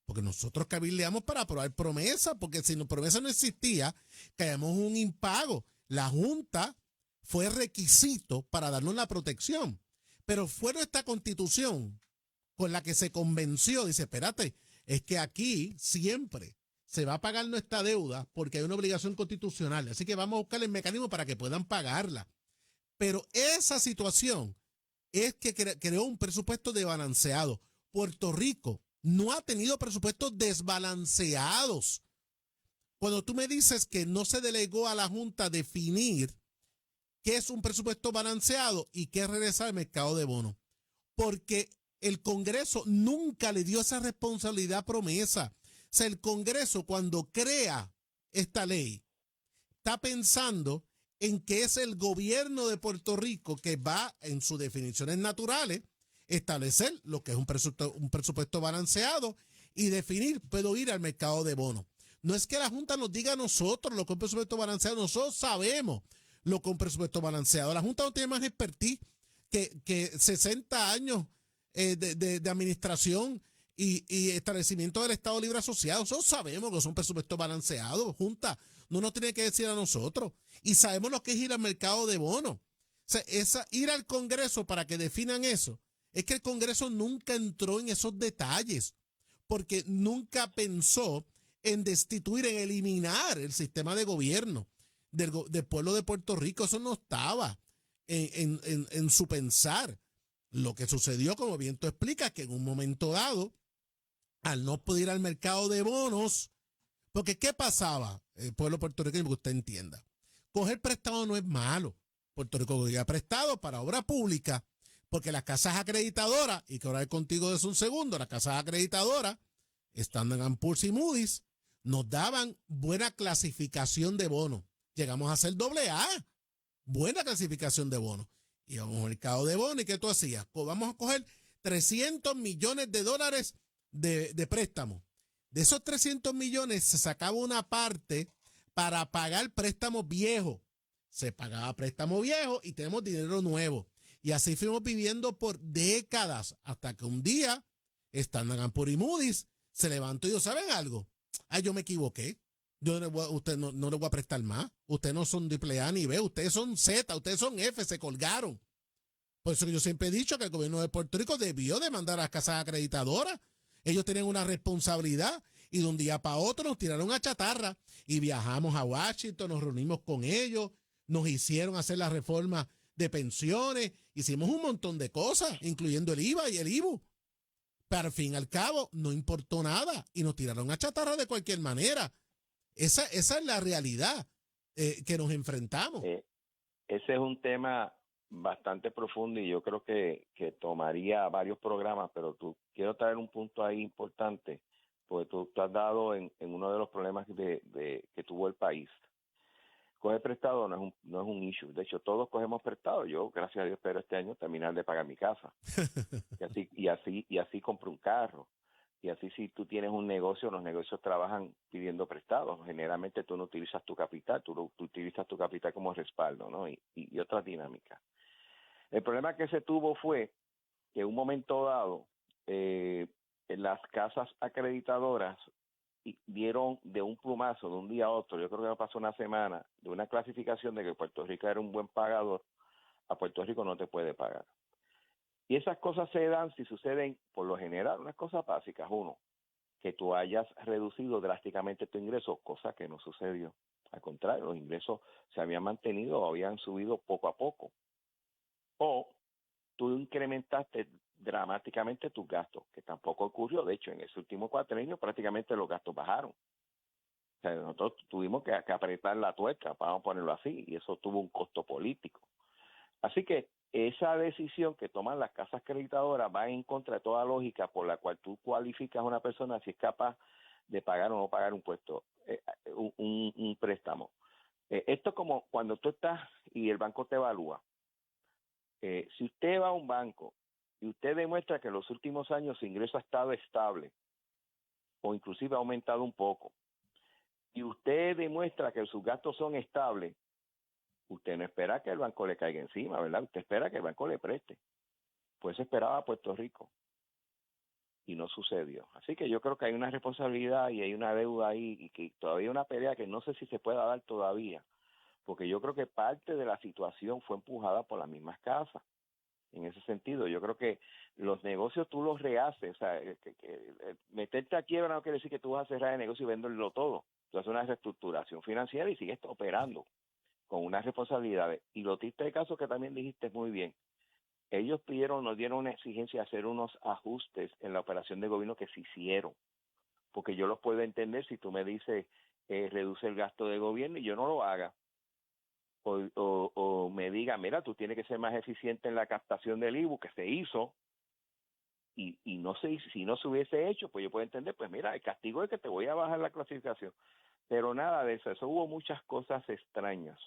Porque nosotros cabildeamos para aprobar promesa, porque si promesa no existía, caíamos en un impago. La Junta fue requisito para darnos la protección. Pero fue nuestra constitución con la que se convenció, dice, espérate, es que aquí siempre se va a pagar nuestra deuda porque hay una obligación constitucional. Así que vamos a buscar el mecanismo para que puedan pagarla. Pero esa situación es que creó un presupuesto desbalanceado. Puerto Rico no ha tenido presupuestos desbalanceados. Cuando tú me dices que no se delegó a la Junta definir qué es un presupuesto balanceado y qué regresa al mercado de bonos, porque el Congreso nunca le dio esa responsabilidad promesa. O sea, el Congreso cuando crea esta ley está pensando en que es el gobierno de Puerto Rico que va, en sus definiciones naturales, establecer lo que es un presupuesto balanceado y definir, puedo ir al mercado de bonos. No es que la Junta nos diga a nosotros lo que es un presupuesto balanceado, nosotros sabemos lo que es un presupuesto balanceado. La Junta no tiene más expertise que 60 años de administración y establecimiento del Estado Libre Asociado. Nosotros sabemos que son presupuestos balanceados. Junta no nos tiene que decir a nosotros. Y sabemos lo que es ir al mercado de bonos. O sea, ir al Congreso para que definan eso. Es que el Congreso nunca entró en esos detalles, porque nunca pensó en destituir, en eliminar el sistema de gobierno del pueblo de Puerto Rico. Eso no estaba en su pensar. Lo que sucedió, como bien tú explicas, que en un momento dado, al no poder ir al mercado de bonos, porque ¿qué pasaba? El pueblo puertorriqueño, que usted entienda. Coger prestado no es malo. Puerto Rico cogía prestado para obra pública, porque las casas acreditadoras, y que ahora contigo de un segundo, las casas acreditadoras, Standard & Poor's y Moody's, nos daban buena clasificación de bonos. Llegamos a ser AA, buena clasificación de bonos. Íbamos al mercado de bonos, ¿y qué tú hacías? Pues vamos a coger $300 millones de préstamos. De esos 300 millones se sacaba una parte para pagar préstamos viejos. Se pagaba préstamo viejo y tenemos dinero nuevo. Y así fuimos viviendo por décadas, hasta que un día Standard & Poor's y Moody's se levantó y dijo, ¿saben algo? Yo me equivoqué. Usted no le voy a prestar más. Ustedes no son AAA ni B, ustedes son Z, ustedes son F, se colgaron. Por eso yo siempre he dicho que el gobierno de Puerto Rico debió demandar a las casas acreditadoras. Ellos tenían una responsabilidad y de un día para otro nos tiraron a chatarra y viajamos a Washington, nos reunimos con ellos, nos hicieron hacer la reforma de pensiones, hicimos un montón de cosas, incluyendo el IVA y el IBU. Pero al fin y al cabo no importó nada y nos tiraron a chatarra de cualquier manera. Esa es la realidad que nos enfrentamos. Ese es un tema bastante profundo y yo creo que tomaría varios programas, pero quiero traer un punto ahí importante, porque tú has dado en uno de los problemas que tuvo el país. Coger prestado no es un issue. De hecho, todos cogemos prestado. Yo, gracias a Dios, espero este año terminar de pagar mi casa. y así compro un carro. Y así si tú tienes un negocio, los negocios trabajan pidiendo prestados. Generalmente tú no utilizas tu capital, tú utilizas tu capital como respaldo, ¿no? Y otras dinámicas. El problema que se tuvo fue que en un momento dado, en las casas acreditadoras dieron de un plumazo, de un día a otro, yo creo que pasó una semana, de una clasificación de que Puerto Rico era un buen pagador, a Puerto Rico no te puede pagar. Y esas cosas se dan si suceden, por lo general, unas cosas básicas. Uno, que tú hayas reducido drásticamente tu ingreso, cosa que no sucedió. Al contrario, los ingresos se habían mantenido o habían subido poco a poco. O tú incrementaste dramáticamente tus gastos, que tampoco ocurrió. De hecho, en ese último cuatrenio prácticamente los gastos bajaron. O sea, nosotros tuvimos que apretar la tuerca, vamos a ponerlo así, y eso tuvo un costo político. Así que esa decisión que toman las casas acreditadoras va en contra de toda lógica por la cual tú cualificas a una persona si es capaz de pagar o no pagar un préstamo. Esto es como cuando tú estás y el banco te evalúa. Si usted va a un banco y usted demuestra que en los últimos años su ingreso ha estado estable o inclusive ha aumentado un poco, y usted demuestra que sus gastos son estables, usted no espera que el banco le caiga encima, ¿verdad? Usted espera que el banco le preste. Pues eso esperaba Puerto Rico y no sucedió. Así que yo creo que hay una responsabilidad y hay una deuda ahí y que todavía hay una pelea que no sé si se pueda dar todavía, porque yo creo que parte de la situación fue empujada por las mismas casas. En ese sentido, yo creo que los negocios tú los rehaces, o sea, meterte a quiebra no quiere decir que tú vas a cerrar el negocio y venderlo todo. Tú haces una reestructuración financiera y sigues operando con unas responsabilidades. Y lo triste de caso que también dijiste muy bien, ellos nos dieron una exigencia de hacer unos ajustes en la operación de gobierno que se hicieron, porque yo los puedo entender si tú me dices reduce el gasto de gobierno y yo no lo haga, o me diga, mira, tú tienes que ser más eficiente en la captación del IBU, que se hizo, y no sé, si no se hubiese hecho, pues yo puedo entender, pues mira, el castigo es que te voy a bajar la clasificación, pero nada de eso hubo muchas cosas extrañas.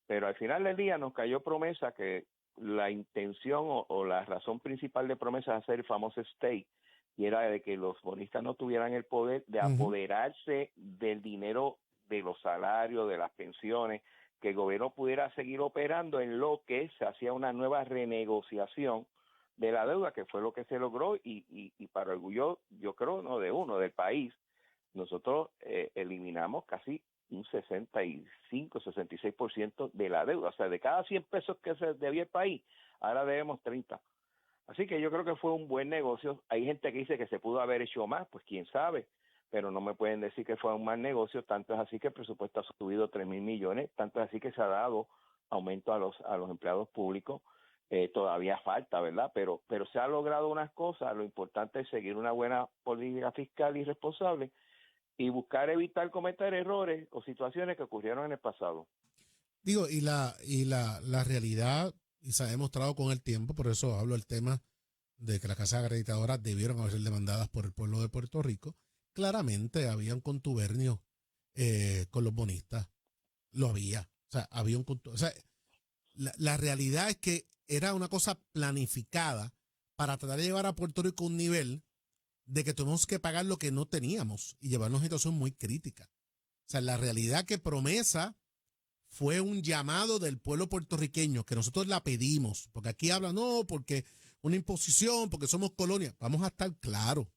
Pero al final del día nos cayó promesa que la intención o la razón principal de promesa es hacer el famoso stay, y era de que los bonistas no tuvieran el poder de apoderarse del dinero de los salarios, de las pensiones, que el gobierno pudiera seguir operando en lo que se hacía una nueva renegociación de la deuda, que fue lo que se logró, y para orgullo, yo creo, no de uno, del país, nosotros eliminamos casi un 65-66% de la deuda. O sea, de cada 100 pesos que se debía el país, ahora debemos 30. Así que yo creo que fue un buen negocio. Hay gente que dice que se pudo haber hecho más, pues quién sabe, pero no me pueden decir que fue un mal negocio. Tanto es así que el presupuesto ha subido 3,000 millones, tanto es así que se ha dado aumento a los empleados públicos. Todavía falta, ¿verdad? Pero se ha logrado unas cosas. Lo importante es seguir una buena política fiscal y responsable y buscar evitar cometer errores o situaciones que ocurrieron en el pasado. Digo, la realidad, y se ha demostrado con el tiempo, por eso hablo del tema de que las casas acreditadoras debieron haber sido demandadas por el pueblo de Puerto Rico. Claramente había un contubernio con los bonistas. Lo había. O sea, había un contubernio. O sea, la realidad es que era una cosa planificada para tratar de llevar a Puerto Rico a un nivel de que tuvimos que pagar lo que no teníamos y llevarnos a una situación muy crítica. O sea, la realidad que promesa fue un llamado del pueblo puertorriqueño que nosotros la pedimos, porque aquí hablan, no, porque una imposición, porque somos colonia. Vamos a estar claros.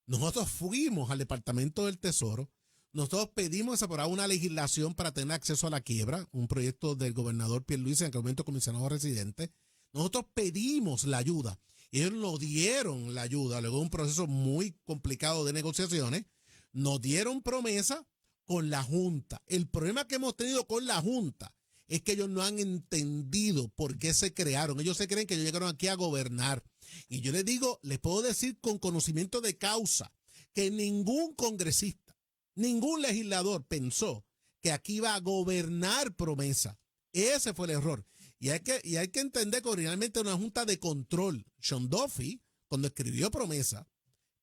Nosotros fuimos al Departamento del Tesoro, nosotros pedimos aprobar una legislación para tener acceso a la quiebra, un proyecto del gobernador Pierluisi, en aquel momento comisionado residente. Nosotros pedimos la ayuda. Ellos nos dieron la ayuda, luego de un proceso muy complicado de negociaciones, nos dieron promesa con la Junta. El problema que hemos tenido con la Junta es que ellos no han entendido por qué se crearon. Ellos se creen que ellos llegaron aquí a gobernar. Y yo les digo, les puedo decir con conocimiento de causa, que ningún congresista Ningún legislador pensó que aquí iba a gobernar Promesa. Ese fue el error. Y hay que entender que originalmente era una junta de control. Sean Duffy, cuando escribió Promesa,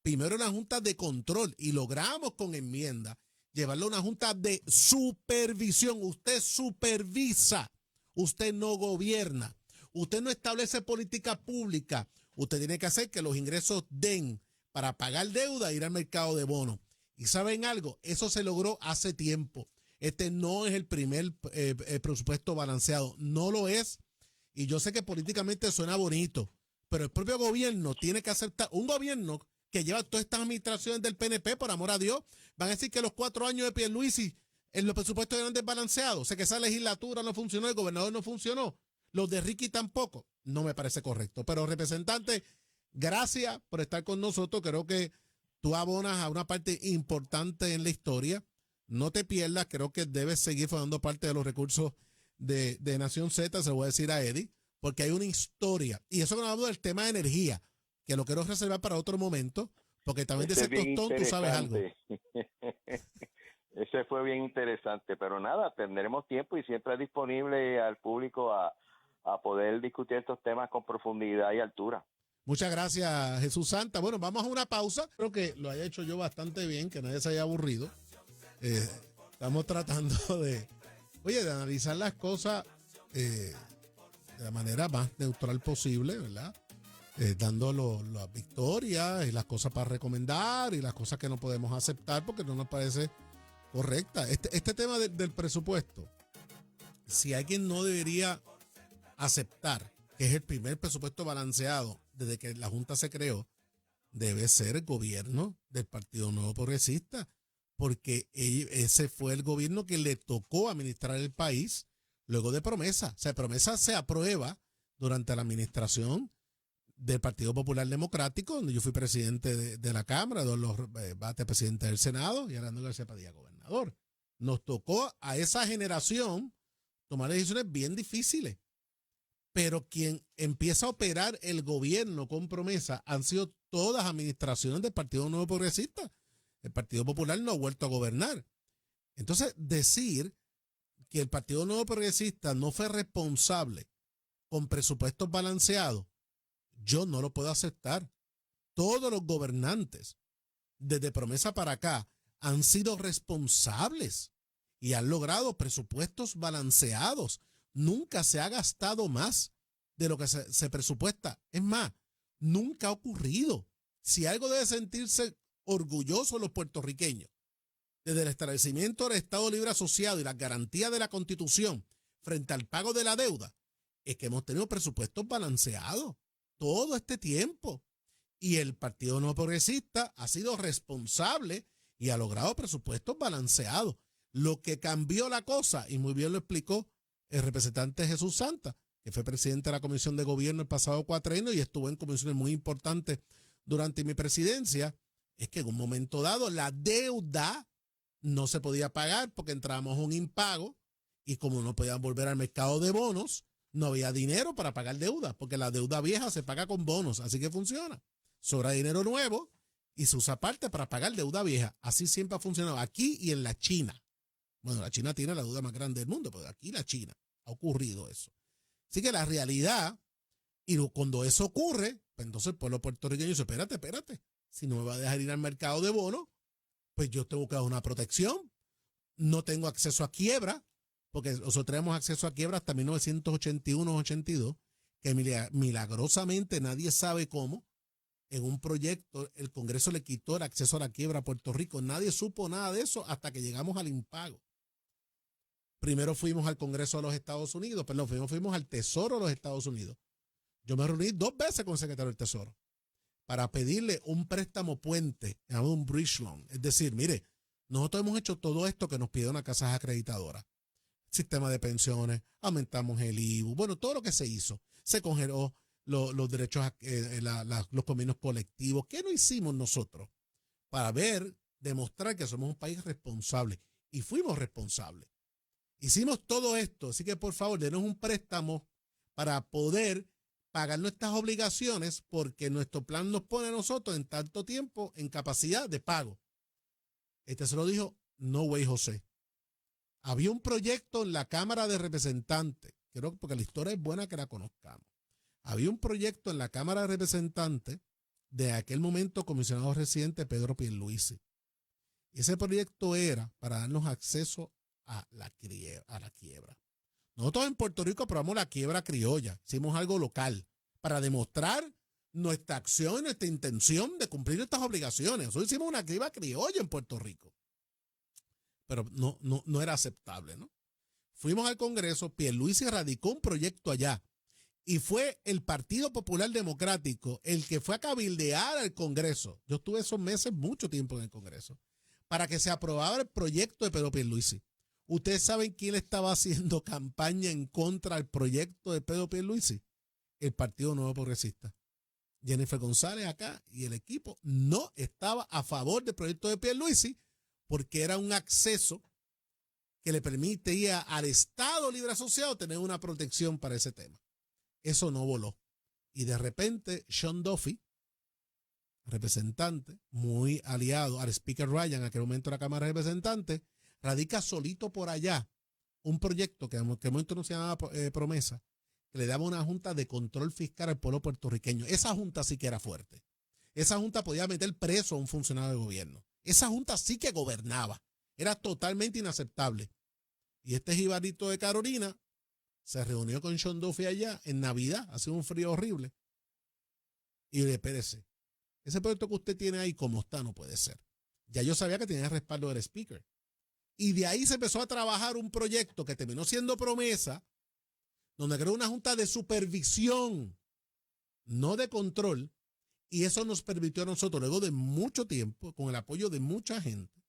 primero una junta de control y logramos con enmienda llevarlo a una junta de supervisión. Usted supervisa, usted no gobierna, usted no establece política pública. Usted tiene que hacer que los ingresos den para pagar deuda e ir al mercado de bonos. Y ¿saben algo? Eso se logró hace tiempo. Este no es el primer presupuesto balanceado, no lo es. Y yo sé que políticamente suena bonito, pero el propio gobierno tiene que aceptar, un gobierno que lleva todas estas administraciones del PNP, por amor a Dios, van a decir que los 4 años de Pierluisi en los presupuestos eran desbalanceados, o sea que esa legislatura no funcionó, el gobernador no funcionó, los de Ricky tampoco. No me parece correcto. Pero representante, gracias por estar con nosotros. Creo que tú abonas a una parte importante en la historia. No te pierdas, creo que debes seguir formando parte de los recursos de Nación Z, se lo voy a decir a Eddie, porque hay una historia. Y eso que nos hablamos del tema de energía, que lo quiero reservar para otro momento, porque también de ese tostón tú sabes algo. Ese fue bien interesante, pero nada, tendremos tiempo y siempre es disponible al público a poder discutir estos temas con profundidad y altura. Muchas gracias, Jesús Santa. Bueno, vamos a una pausa. Creo que lo haya hecho yo bastante bien, que nadie se haya aburrido. Estamos tratando de analizar las cosas de la manera más neutral posible, ¿verdad? Dando las victorias y las cosas para recomendar y las cosas que no podemos aceptar porque no nos parece correcta. Este tema del presupuesto, si alguien no debería aceptar que es el primer presupuesto balanceado desde que la Junta se creó, debe ser el gobierno del Partido Nuevo Progresista, porque ese fue el gobierno que le tocó administrar el país luego de Promesa. O sea, Promesa se aprueba durante la administración del Partido Popular Democrático, donde yo fui presidente de la Cámara, Don Los Bate, presidente del Senado, y Arnaldo García Padilla, gobernador. Nos tocó a esa generación tomar decisiones bien difíciles. Pero quien empieza a operar el gobierno con Promesa han sido todas administraciones del Partido Nuevo Progresista. El Partido Popular no ha vuelto a gobernar. Entonces, decir que el Partido Nuevo Progresista no fue responsable con presupuestos balanceados, yo no lo puedo aceptar. Todos los gobernantes, desde Promesa para acá, han sido responsables y han logrado presupuestos balanceados. Nunca se ha gastado más de lo que se presupuesta. Es más, nunca ha ocurrido. Si algo debe sentirse orgullosos los puertorriqueños, desde el establecimiento del Estado Libre Asociado y las garantías de la Constitución frente al pago de la deuda, es que hemos tenido presupuestos balanceados todo este tiempo. Y el Partido No Progresista ha sido responsable y ha logrado presupuestos balanceados. Lo que cambió la cosa, y muy bien lo explicó el representante Jesús Santa, que fue presidente de la Comisión de Gobierno el pasado cuatrienio y estuvo en comisiones muy importantes durante mi presidencia, es que en un momento dado la deuda no se podía pagar porque entramos a un impago y como no podían volver al mercado de bonos, no había dinero para pagar deuda, porque la deuda vieja se paga con bonos, así que funciona. Sobra dinero nuevo y se usa parte para pagar deuda vieja. Así siempre ha funcionado aquí y en la China. Bueno, la China tiene la deuda más grande del mundo, pero aquí la China ha ocurrido eso. Así que la realidad, y cuando eso ocurre, pues entonces el pueblo puertorriqueño dice, espérate, si no me va a dejar ir al mercado de bonos, pues yo tengo que dar una protección. No tengo acceso a quiebra, porque nosotros tenemos acceso a quiebra hasta 1981-82, que milagrosamente nadie sabe cómo. En un proyecto, el Congreso le quitó el acceso a la quiebra a Puerto Rico. Nadie supo nada de eso hasta que llegamos al impago. Primero fuimos al Congreso de los Estados Unidos, fuimos al Tesoro de los Estados Unidos. Yo me reuní 2 veces con el secretario del Tesoro para pedirle un préstamo puente, llamado un bridge loan. Es decir, mire, nosotros hemos hecho todo esto que nos pide una casa acreditadora. Sistema de pensiones, aumentamos el IVU, bueno, todo lo que se hizo. Se congeló los derechos, los convenios colectivos. ¿Qué no hicimos nosotros para demostrar que somos un país responsable? Y fuimos responsables. Hicimos todo esto, así que por favor, denos un préstamo para poder pagar nuestras obligaciones porque nuestro plan nos pone a nosotros en tanto tiempo en capacidad de pago. Este se lo dijo, no way José. Había un proyecto en la Cámara de Representantes, creo que porque la historia es buena que la conozcamos. Había un proyecto en la Cámara de Representantes de aquel momento comisionado residente Pedro Pierluisi. Y ese proyecto era para darnos acceso a la quiebra. Nosotros en Puerto Rico aprobamos la quiebra criolla, hicimos algo local para demostrar nuestra acción, nuestra intención de cumplir estas obligaciones. Nosotros hicimos una quiebra criolla en Puerto Rico, pero no era aceptable, ¿no? Fuimos al Congreso, Pierluisi radicó un proyecto allá y fue el Partido Popular Democrático el que fue a cabildear al Congreso. Yo estuve esos meses mucho tiempo en el Congreso para que se aprobara el proyecto de Pedro Pierluisi. ¿Ustedes saben quién estaba haciendo campaña en contra del proyecto de Pedro Pierluisi? El Partido Nuevo Progresista. Jennifer González acá y el equipo no estaba a favor del proyecto de Pierluisi porque era un acceso que le permitía al Estado Libre Asociado tener una protección para ese tema. Eso no voló. Y de repente Sean Duffy, representante, muy aliado al Speaker Ryan, en aquel momento de la Cámara de Representantes, radica solito por allá un proyecto que en aquel momento no se llamaba Promesa, que le daba una junta de control fiscal al pueblo puertorriqueño. Esa junta sí que era fuerte. Esa junta podía meter preso a un funcionario de gobierno. Esa junta sí que gobernaba. Era totalmente inaceptable. Y este jibarito de Carolina se reunió con Sean Duffy allá en Navidad, hace un frío horrible. Y le espérese, ese proyecto que usted tiene ahí como está no puede ser. Ya yo sabía que tenía el respaldo del speaker. Y de ahí se empezó a trabajar un proyecto que terminó siendo Promesa, donde creó una junta de supervisión, no de control. Y eso nos permitió a nosotros, luego de mucho tiempo, con el apoyo de mucha gente,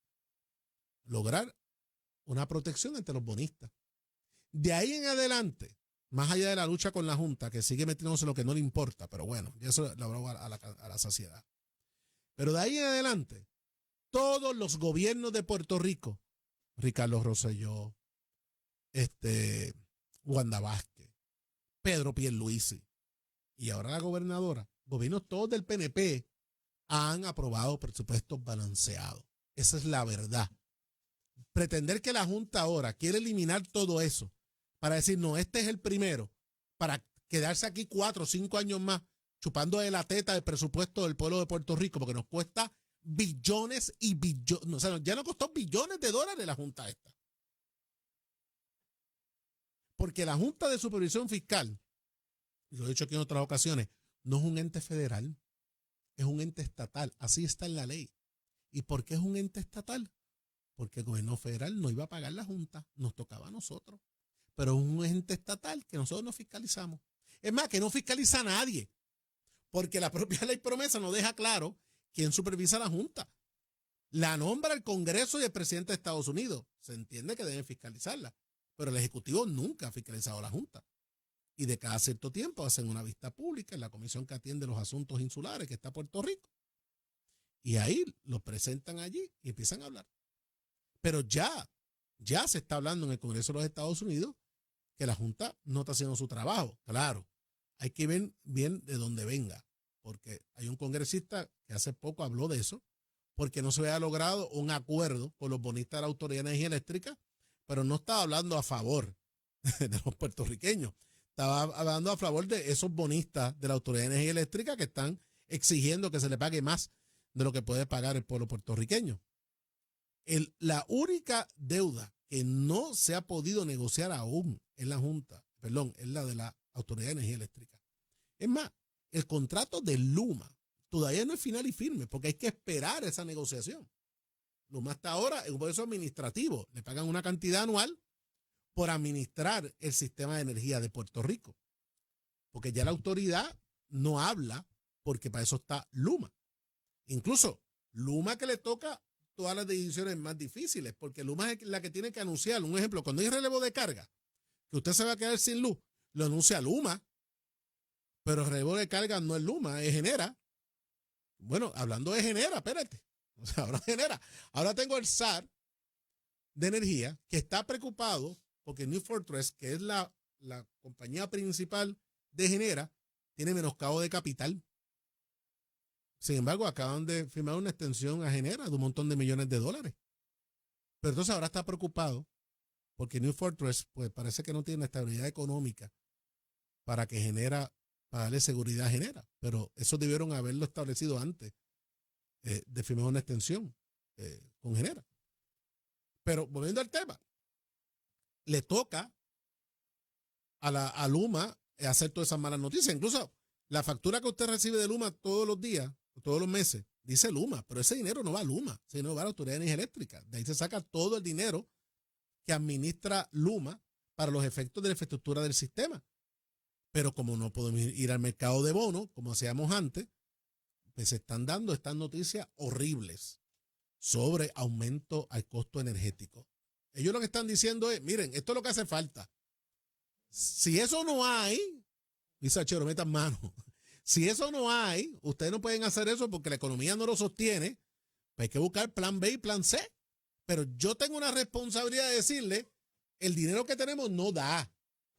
lograr una protección entre los bonistas. De ahí en adelante, más allá de la lucha con la Junta, que sigue metiéndose en lo que no le importa, pero bueno, ya eso lo habló a la saciedad. Pero de ahí en adelante, todos los gobiernos de Puerto Rico, Ricardo Rosselló, Wanda Vázquez, Pedro Pierluisi y ahora la gobernadora, gobiernos todos del PNP, han aprobado presupuestos balanceados. Esa es la verdad. Pretender que la Junta ahora quiere eliminar todo eso para decir, no, este es el primero, para quedarse aquí 4 o 5 años más chupando de la teta del presupuesto del pueblo de Puerto Rico, porque nos cuesta billones y billones, o sea, ya nos costó billones de dólares la Junta esta. Porque la Junta de Supervisión Fiscal, y lo he dicho aquí en otras ocasiones, no es un ente federal, es un ente estatal, así está en la ley. ¿Y por qué es un ente estatal? Porque el gobierno federal no iba a pagar la Junta, nos tocaba a nosotros. Pero es un ente estatal que nosotros no fiscalizamos. Es más, que no fiscaliza a nadie, porque la propia ley Promesa nos deja claro quién supervisa la Junta. La nombra el Congreso y el presidente de Estados Unidos. Se entiende que deben fiscalizarla, pero el Ejecutivo nunca ha fiscalizado la Junta. Y de cada cierto tiempo hacen una vista pública en la comisión que atiende los asuntos insulares, que está Puerto Rico. Y ahí los presentan allí y empiezan a hablar. Pero ya se está hablando en el Congreso de los Estados Unidos que la Junta no está haciendo su trabajo. Claro, hay que ver bien de dónde venga, porque hay un congresista que hace poco habló de eso, porque no se había logrado un acuerdo con los bonistas de la Autoridad de Energía Eléctrica, pero no estaba hablando a favor de los puertorriqueños. Estaba hablando a favor de esos bonistas de la Autoridad de Energía Eléctrica que están exigiendo que se le pague más de lo que puede pagar el pueblo puertorriqueño. La única deuda que no se ha podido negociar aún en la Junta, es la de la Autoridad de Energía Eléctrica. Es más, el contrato de Luma todavía no es final y firme porque hay que esperar esa negociación. Luma hasta ahora es un proceso administrativo. Le pagan una cantidad anual por administrar el sistema de energía de Puerto Rico. Porque ya la autoridad no habla porque para eso está Luma. Incluso Luma que le toca todas las decisiones más difíciles, porque Luma es la que tiene que anunciar. Un ejemplo, cuando hay relevo de carga, que usted se va a quedar sin luz, lo anuncia Luma, pero el relevo de carga no es Luma, es Genera. Bueno, hablando de Genera, espérate, o sea, ahora Genera. Ahora tengo el SAR de energía que está preocupado porque New Fortress, que es la compañía principal de Genera, tiene menoscabo de capital. Sin embargo, acaban de firmar una extensión a Genera de un montón de millones de dólares. Pero entonces ahora está preocupado porque New Fortress pues parece que no tiene estabilidad económica para darle seguridad a Genera. Pero eso debieron haberlo establecido antes de firmar una extensión con Genera. Pero volviendo al tema, le toca a Luma hacer todas esas malas noticias. Incluso la factura que usted recibe de Luma todos los días, todos los meses, dice Luma, pero ese dinero no va a Luma, sino va a la Autoridad de Energía Eléctrica. De ahí se saca todo el dinero que administra Luma para los efectos de la infraestructura del sistema. Pero como no podemos ir al mercado de bonos, como hacíamos antes, pues se están dando estas noticias horribles sobre aumento al costo energético. Ellos lo que están diciendo es, miren, esto es lo que hace falta. Si eso no hay, dice Achero, metan mano. Si eso no hay, ustedes no pueden hacer eso porque la economía no lo sostiene, pues hay que buscar plan B y plan C. Pero yo tengo una responsabilidad de decirle, el dinero que tenemos no da.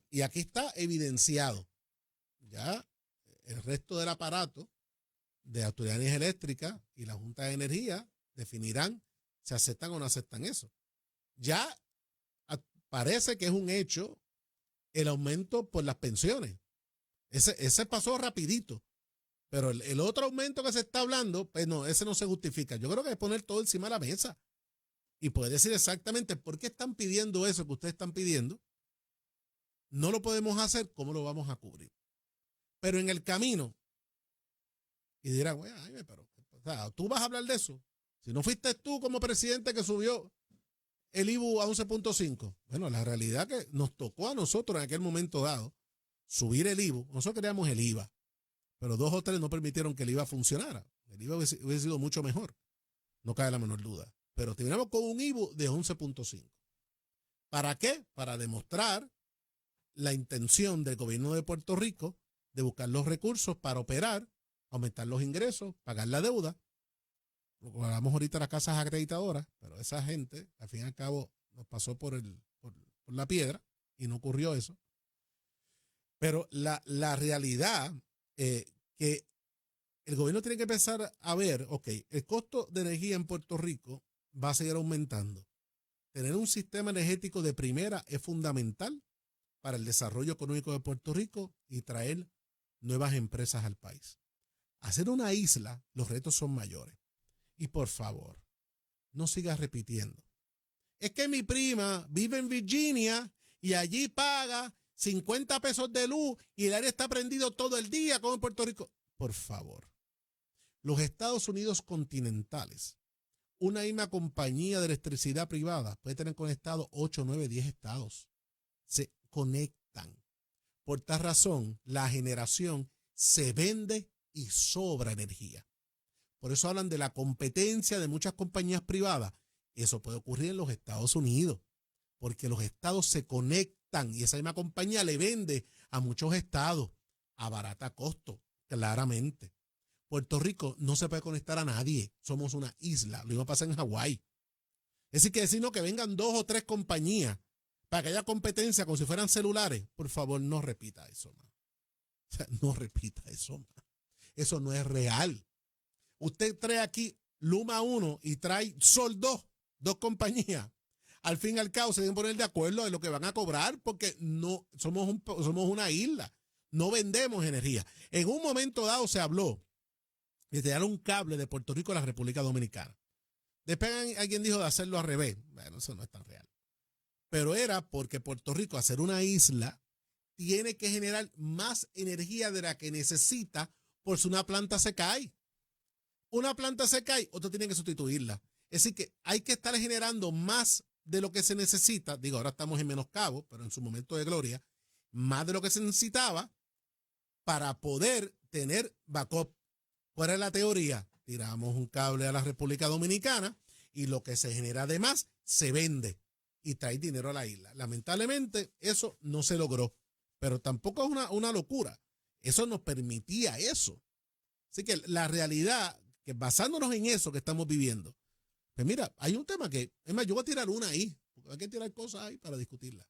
Y aquí está evidenciado. Ya el resto del aparato de Autoridad de Energía Eléctrica y la Junta de Energía definirán si aceptan o no aceptan eso. Ya parece que es un hecho el aumento por las pensiones. Ese pasó rapidito. Pero el otro aumento que se está hablando, pues no, ese no se justifica. Yo creo que hay que poner todo encima de la mesa y poder decir exactamente por qué están pidiendo eso que ustedes están pidiendo. No lo podemos hacer, ¿cómo lo vamos a cubrir? Pero en el camino, y dirán, bueno, pero o sea, tú vas a hablar de eso. Si no fuiste tú como presidente que subió el IBU a 11.5. Bueno, la realidad que nos tocó a nosotros en aquel momento dado subir el IBU. Nosotros queríamos el IVA, pero 2 o 3 no permitieron que el IVA funcionara. El IVA hubiese sido mucho mejor, no cabe la menor duda. Pero terminamos con un IBU de 11.5. ¿Para qué? Para demostrar la intención del gobierno de Puerto Rico de buscar los recursos para operar, aumentar los ingresos, pagar la deuda. Lo que hablamos ahorita de las casas acreditadoras, pero esa gente, al fin y al cabo, nos pasó por la piedra y no ocurrió eso. Pero la realidad que el gobierno tiene que empezar a ver, ok, el costo de energía en Puerto Rico va a seguir aumentando. Tener un sistema energético de primera es fundamental para el desarrollo económico de Puerto Rico y traer nuevas empresas al país. Hacer una isla, los retos son mayores. Y por favor, no sigas repitiendo. Es que mi prima vive en Virginia y allí paga 50 pesos de luz y el aire está prendido todo el día como en Puerto Rico. Por favor, los Estados Unidos continentales, una misma compañía de electricidad privada puede tener conectados 8, 9, 10 estados. Se conectan. Por tal razón, la generación se vende y sobra energía. Por eso hablan de la competencia de muchas compañías privadas. Eso puede ocurrir en los Estados Unidos, porque los estados se conectan y esa misma compañía le vende a muchos estados a barata costo, claramente. Puerto Rico no se puede conectar a nadie. Somos una isla. Lo mismo pasa en Hawái. Es decir, que decirnos que vengan 2 o 3 compañías para que haya competencia como si fueran celulares. Por favor, no repita eso más. O sea, no repita eso más. Eso no es real. Usted trae aquí Luma 1 y trae Sol 2 compañías. Al fin y al cabo se deben poner de acuerdo de lo que van a cobrar porque no somos una isla. No vendemos energía. En un momento dado se habló de tirar un cable de Puerto Rico a la República Dominicana. Después alguien dijo de hacerlo al revés. Bueno, eso no es tan real. Pero era porque Puerto Rico, al ser una isla, tiene que generar más energía de la que necesita por si una planta se cae. Una planta se cae, otra tiene que sustituirla. Es decir, que hay que estar generando más de lo que se necesita. Digo, ahora estamos en menoscabo, pero en su momento de gloria, más de lo que se necesitaba para poder tener backup. ¿Cuál es la teoría? Tiramos un cable a la República Dominicana y lo que se genera de más se vende y trae dinero a la isla. Lamentablemente, eso no se logró, pero tampoco es una locura. Eso nos permitía eso. Así que la realidad, que basándonos en eso que estamos viviendo, pues mira, hay un tema que, es más, yo voy a tirar una ahí, porque hay que tirar cosas ahí para discutirla.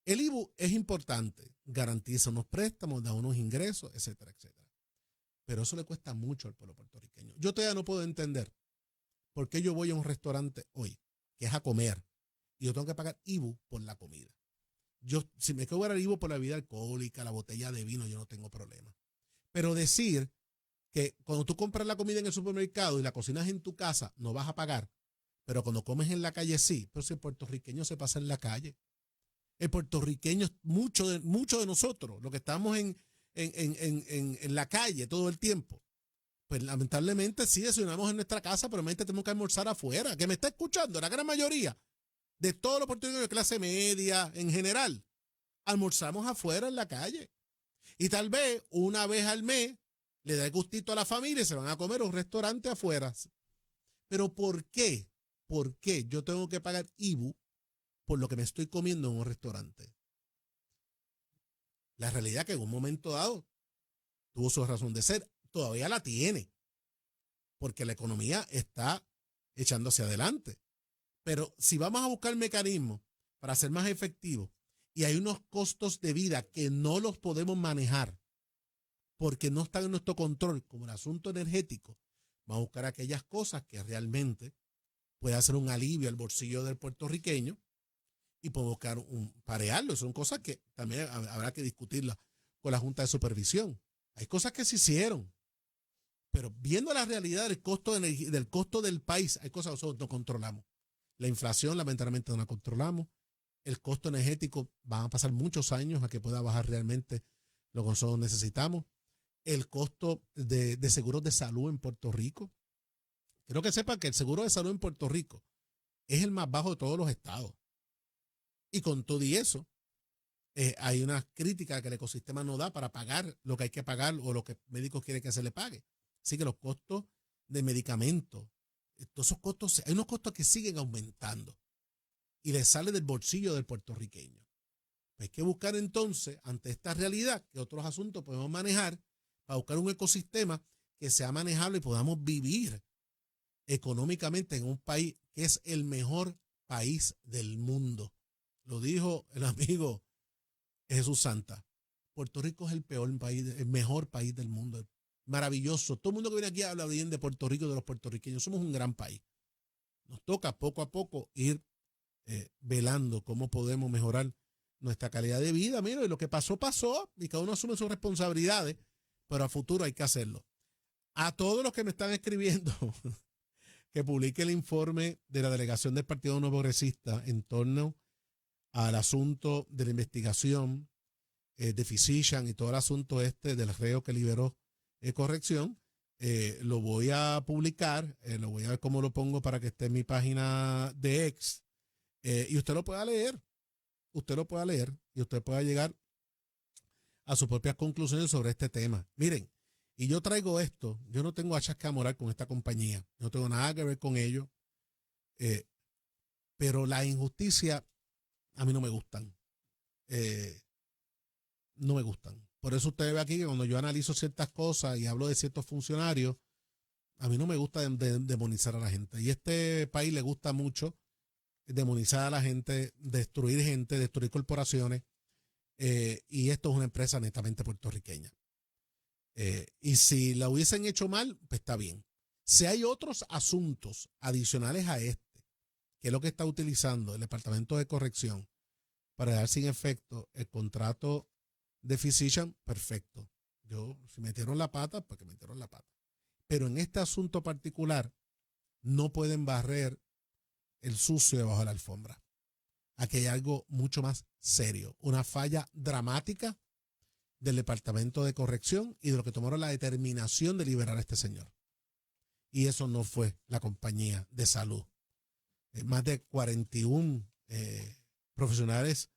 El IBU es importante, garantiza unos préstamos, da unos ingresos, etcétera, etcétera. Pero eso le cuesta mucho al pueblo puertorriqueño. Yo todavía no puedo entender por qué yo voy a un restaurante hoy que es a comer, y yo tengo que pagar IBU por la comida. Si me cobra el IBU por la bebida alcohólica, la botella de vino, yo no tengo problema. Pero decir que cuando tú compras la comida en el supermercado y la cocinas en tu casa, no vas a pagar, pero cuando comes en la calle sí. Pero si el puertorriqueño se pasa en la calle. El puertorriqueño, mucho de nosotros, los que estamos en la calle todo el tiempo, pues lamentablemente sí desayunamos en nuestra casa, pero realmente tenemos que almorzar afuera. Que me está escuchando, la gran mayoría de todos los puertorriqueños de clase media en general, almorzamos afuera en la calle. Y tal vez una vez al mes le da el gustito a la familia y se van a comer a un restaurante afuera. Pero ¿por qué? ¿Por qué yo tengo que pagar IBU por lo que me estoy comiendo en un restaurante? La realidad es que en un momento dado tuvo su razón de ser, todavía la tiene, porque la economía está echando hacia adelante. Pero si vamos a buscar mecanismos para ser más efectivos y hay unos costos de vida que no los podemos manejar porque no están en nuestro control, como el asunto energético, vamos a buscar aquellas cosas que realmente puede hacer un alivio al bolsillo del puertorriqueño y podemos buscar parearlo. Son cosas que también habrá que discutirlas con la Junta de Supervisión. Hay cosas que se hicieron, pero viendo la realidad del costo del país, hay cosas que nosotros no controlamos. La inflación, lamentablemente, no la controlamos. El costo energético, van a pasar muchos años a que pueda bajar realmente lo que nosotros necesitamos. El costo de seguros de salud en Puerto Rico. Quiero que sepan que el seguro de salud en Puerto Rico es el más bajo de todos los estados. Y con todo y eso, hay una crítica que el ecosistema no da para pagar lo que hay que pagar o lo que médicos quieren que se le pague. Así que los costos de medicamentos, todos esos costos, hay unos costos que siguen aumentando y les sale del bolsillo del puertorriqueño. Hay que buscar entonces, ante esta realidad, que otros asuntos podemos manejar para buscar un ecosistema que sea manejable y podamos vivir económicamente en un país que es el mejor país del mundo. Lo dijo el amigo Jesús Santa. Puerto Rico es el peor país, el mejor país del mundo. Maravilloso. Todo el mundo que viene aquí habla bien de Puerto Rico y de los puertorriqueños. Somos un gran país. Nos toca poco a poco ir velando cómo podemos mejorar nuestra calidad de vida. Mira, y lo que pasó, pasó. Y cada uno asume sus responsabilidades. Pero a futuro hay que hacerlo. A todos los que me están escribiendo que publique el informe de la delegación del Partido Nuevo Progresista en torno al asunto de la investigación de Physician y todo el asunto del reo que liberó corrección, lo voy a publicar, lo voy a ver cómo lo pongo para que esté en mi página de X y usted lo pueda leer, y usted pueda llegar a sus propias conclusiones sobre este tema. Miren, y yo traigo esto, yo no tengo achasca moral con esta compañía, no tengo nada que ver con ello, pero la injusticia a mí no me gustan. No me gustan. Por eso usted ve aquí que cuando yo analizo ciertas cosas y hablo de ciertos funcionarios, a mí no me gusta demonizar a la gente. Y a este país le gusta mucho demonizar a la gente, destruir corporaciones. Y esto es una empresa netamente puertorriqueña. Y si la hubiesen hecho mal, pues está bien. Si hay otros asuntos adicionales a este, que es lo que está utilizando el Departamento de Corrección para dar sin efecto el contrato de Physician, perfecto. Si metieron la pata, pues que metieron la pata. Pero en este asunto particular, no pueden barrer el sucio debajo de la alfombra. Aquí hay algo mucho más serio, una falla dramática del Departamento de Corrección y de lo que tomaron la determinación de liberar a este señor. Y eso no fue la compañía de salud. Más de 41 profesionales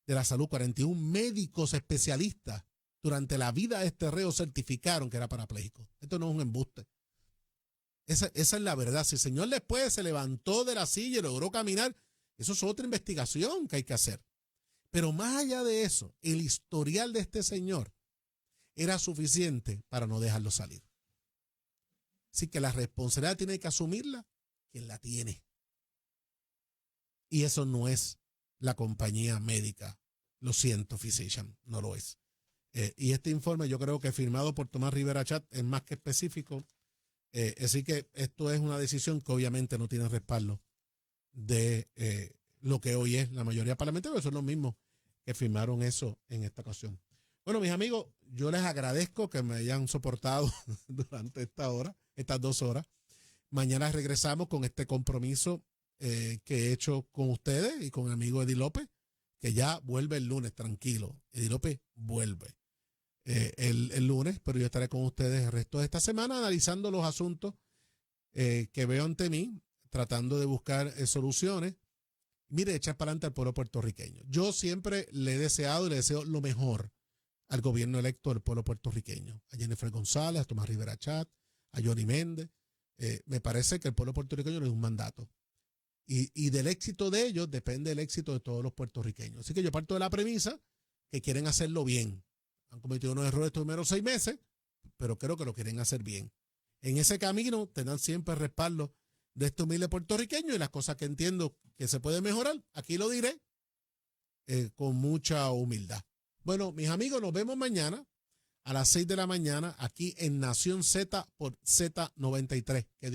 de la salud, 41 médicos especialistas durante la vida de este reo certificaron que era parapléjico. Esto no es un embuste. Esa es la verdad. Si el señor después se levantó de la silla y logró caminar, eso es otra investigación que hay que hacer. Pero más allá de eso, el historial de este señor era suficiente para no dejarlo salir. Así que la responsabilidad tiene que asumirla quien la tiene. Y eso no es la compañía médica. Lo siento, Physician, no lo es. Y este informe yo creo que firmado por Tomás Rivera Chat es más que específico. Así que esto es una decisión que obviamente no tiene respaldo de lo que hoy es la mayoría parlamentaria, son los mismos que firmaron eso en esta ocasión. Bueno, mis amigos, yo les agradezco que me hayan soportado durante estas 2 horas. Mañana regresamos con este compromiso que he hecho con ustedes y con el amigo Eddie López, que ya vuelve el lunes, tranquilo. Eddie López vuelve el lunes, pero yo estaré con ustedes el resto de esta semana analizando los asuntos que veo ante mí, tratando de buscar soluciones. Mire, echar para adelante al pueblo puertorriqueño. Yo siempre le he deseado y le deseo lo mejor al gobierno electo del pueblo puertorriqueño. A Jennifer González, a Tomás Rivera Chat, a Johnny Méndez. Me parece que el pueblo puertorriqueño le da un mandato. Y del éxito de ellos depende el éxito de todos los puertorriqueños. Así que yo parto de la premisa que quieren hacerlo bien. Han cometido unos errores estos primeros 6 meses, pero creo que lo quieren hacer bien. En ese camino tendrán siempre el respaldo de este humilde puertorriqueño y las cosas que entiendo que se pueden mejorar, aquí lo diré con mucha humildad. Bueno, mis amigos, nos vemos mañana a las 6 de la mañana aquí en Nación Z por Z93. Que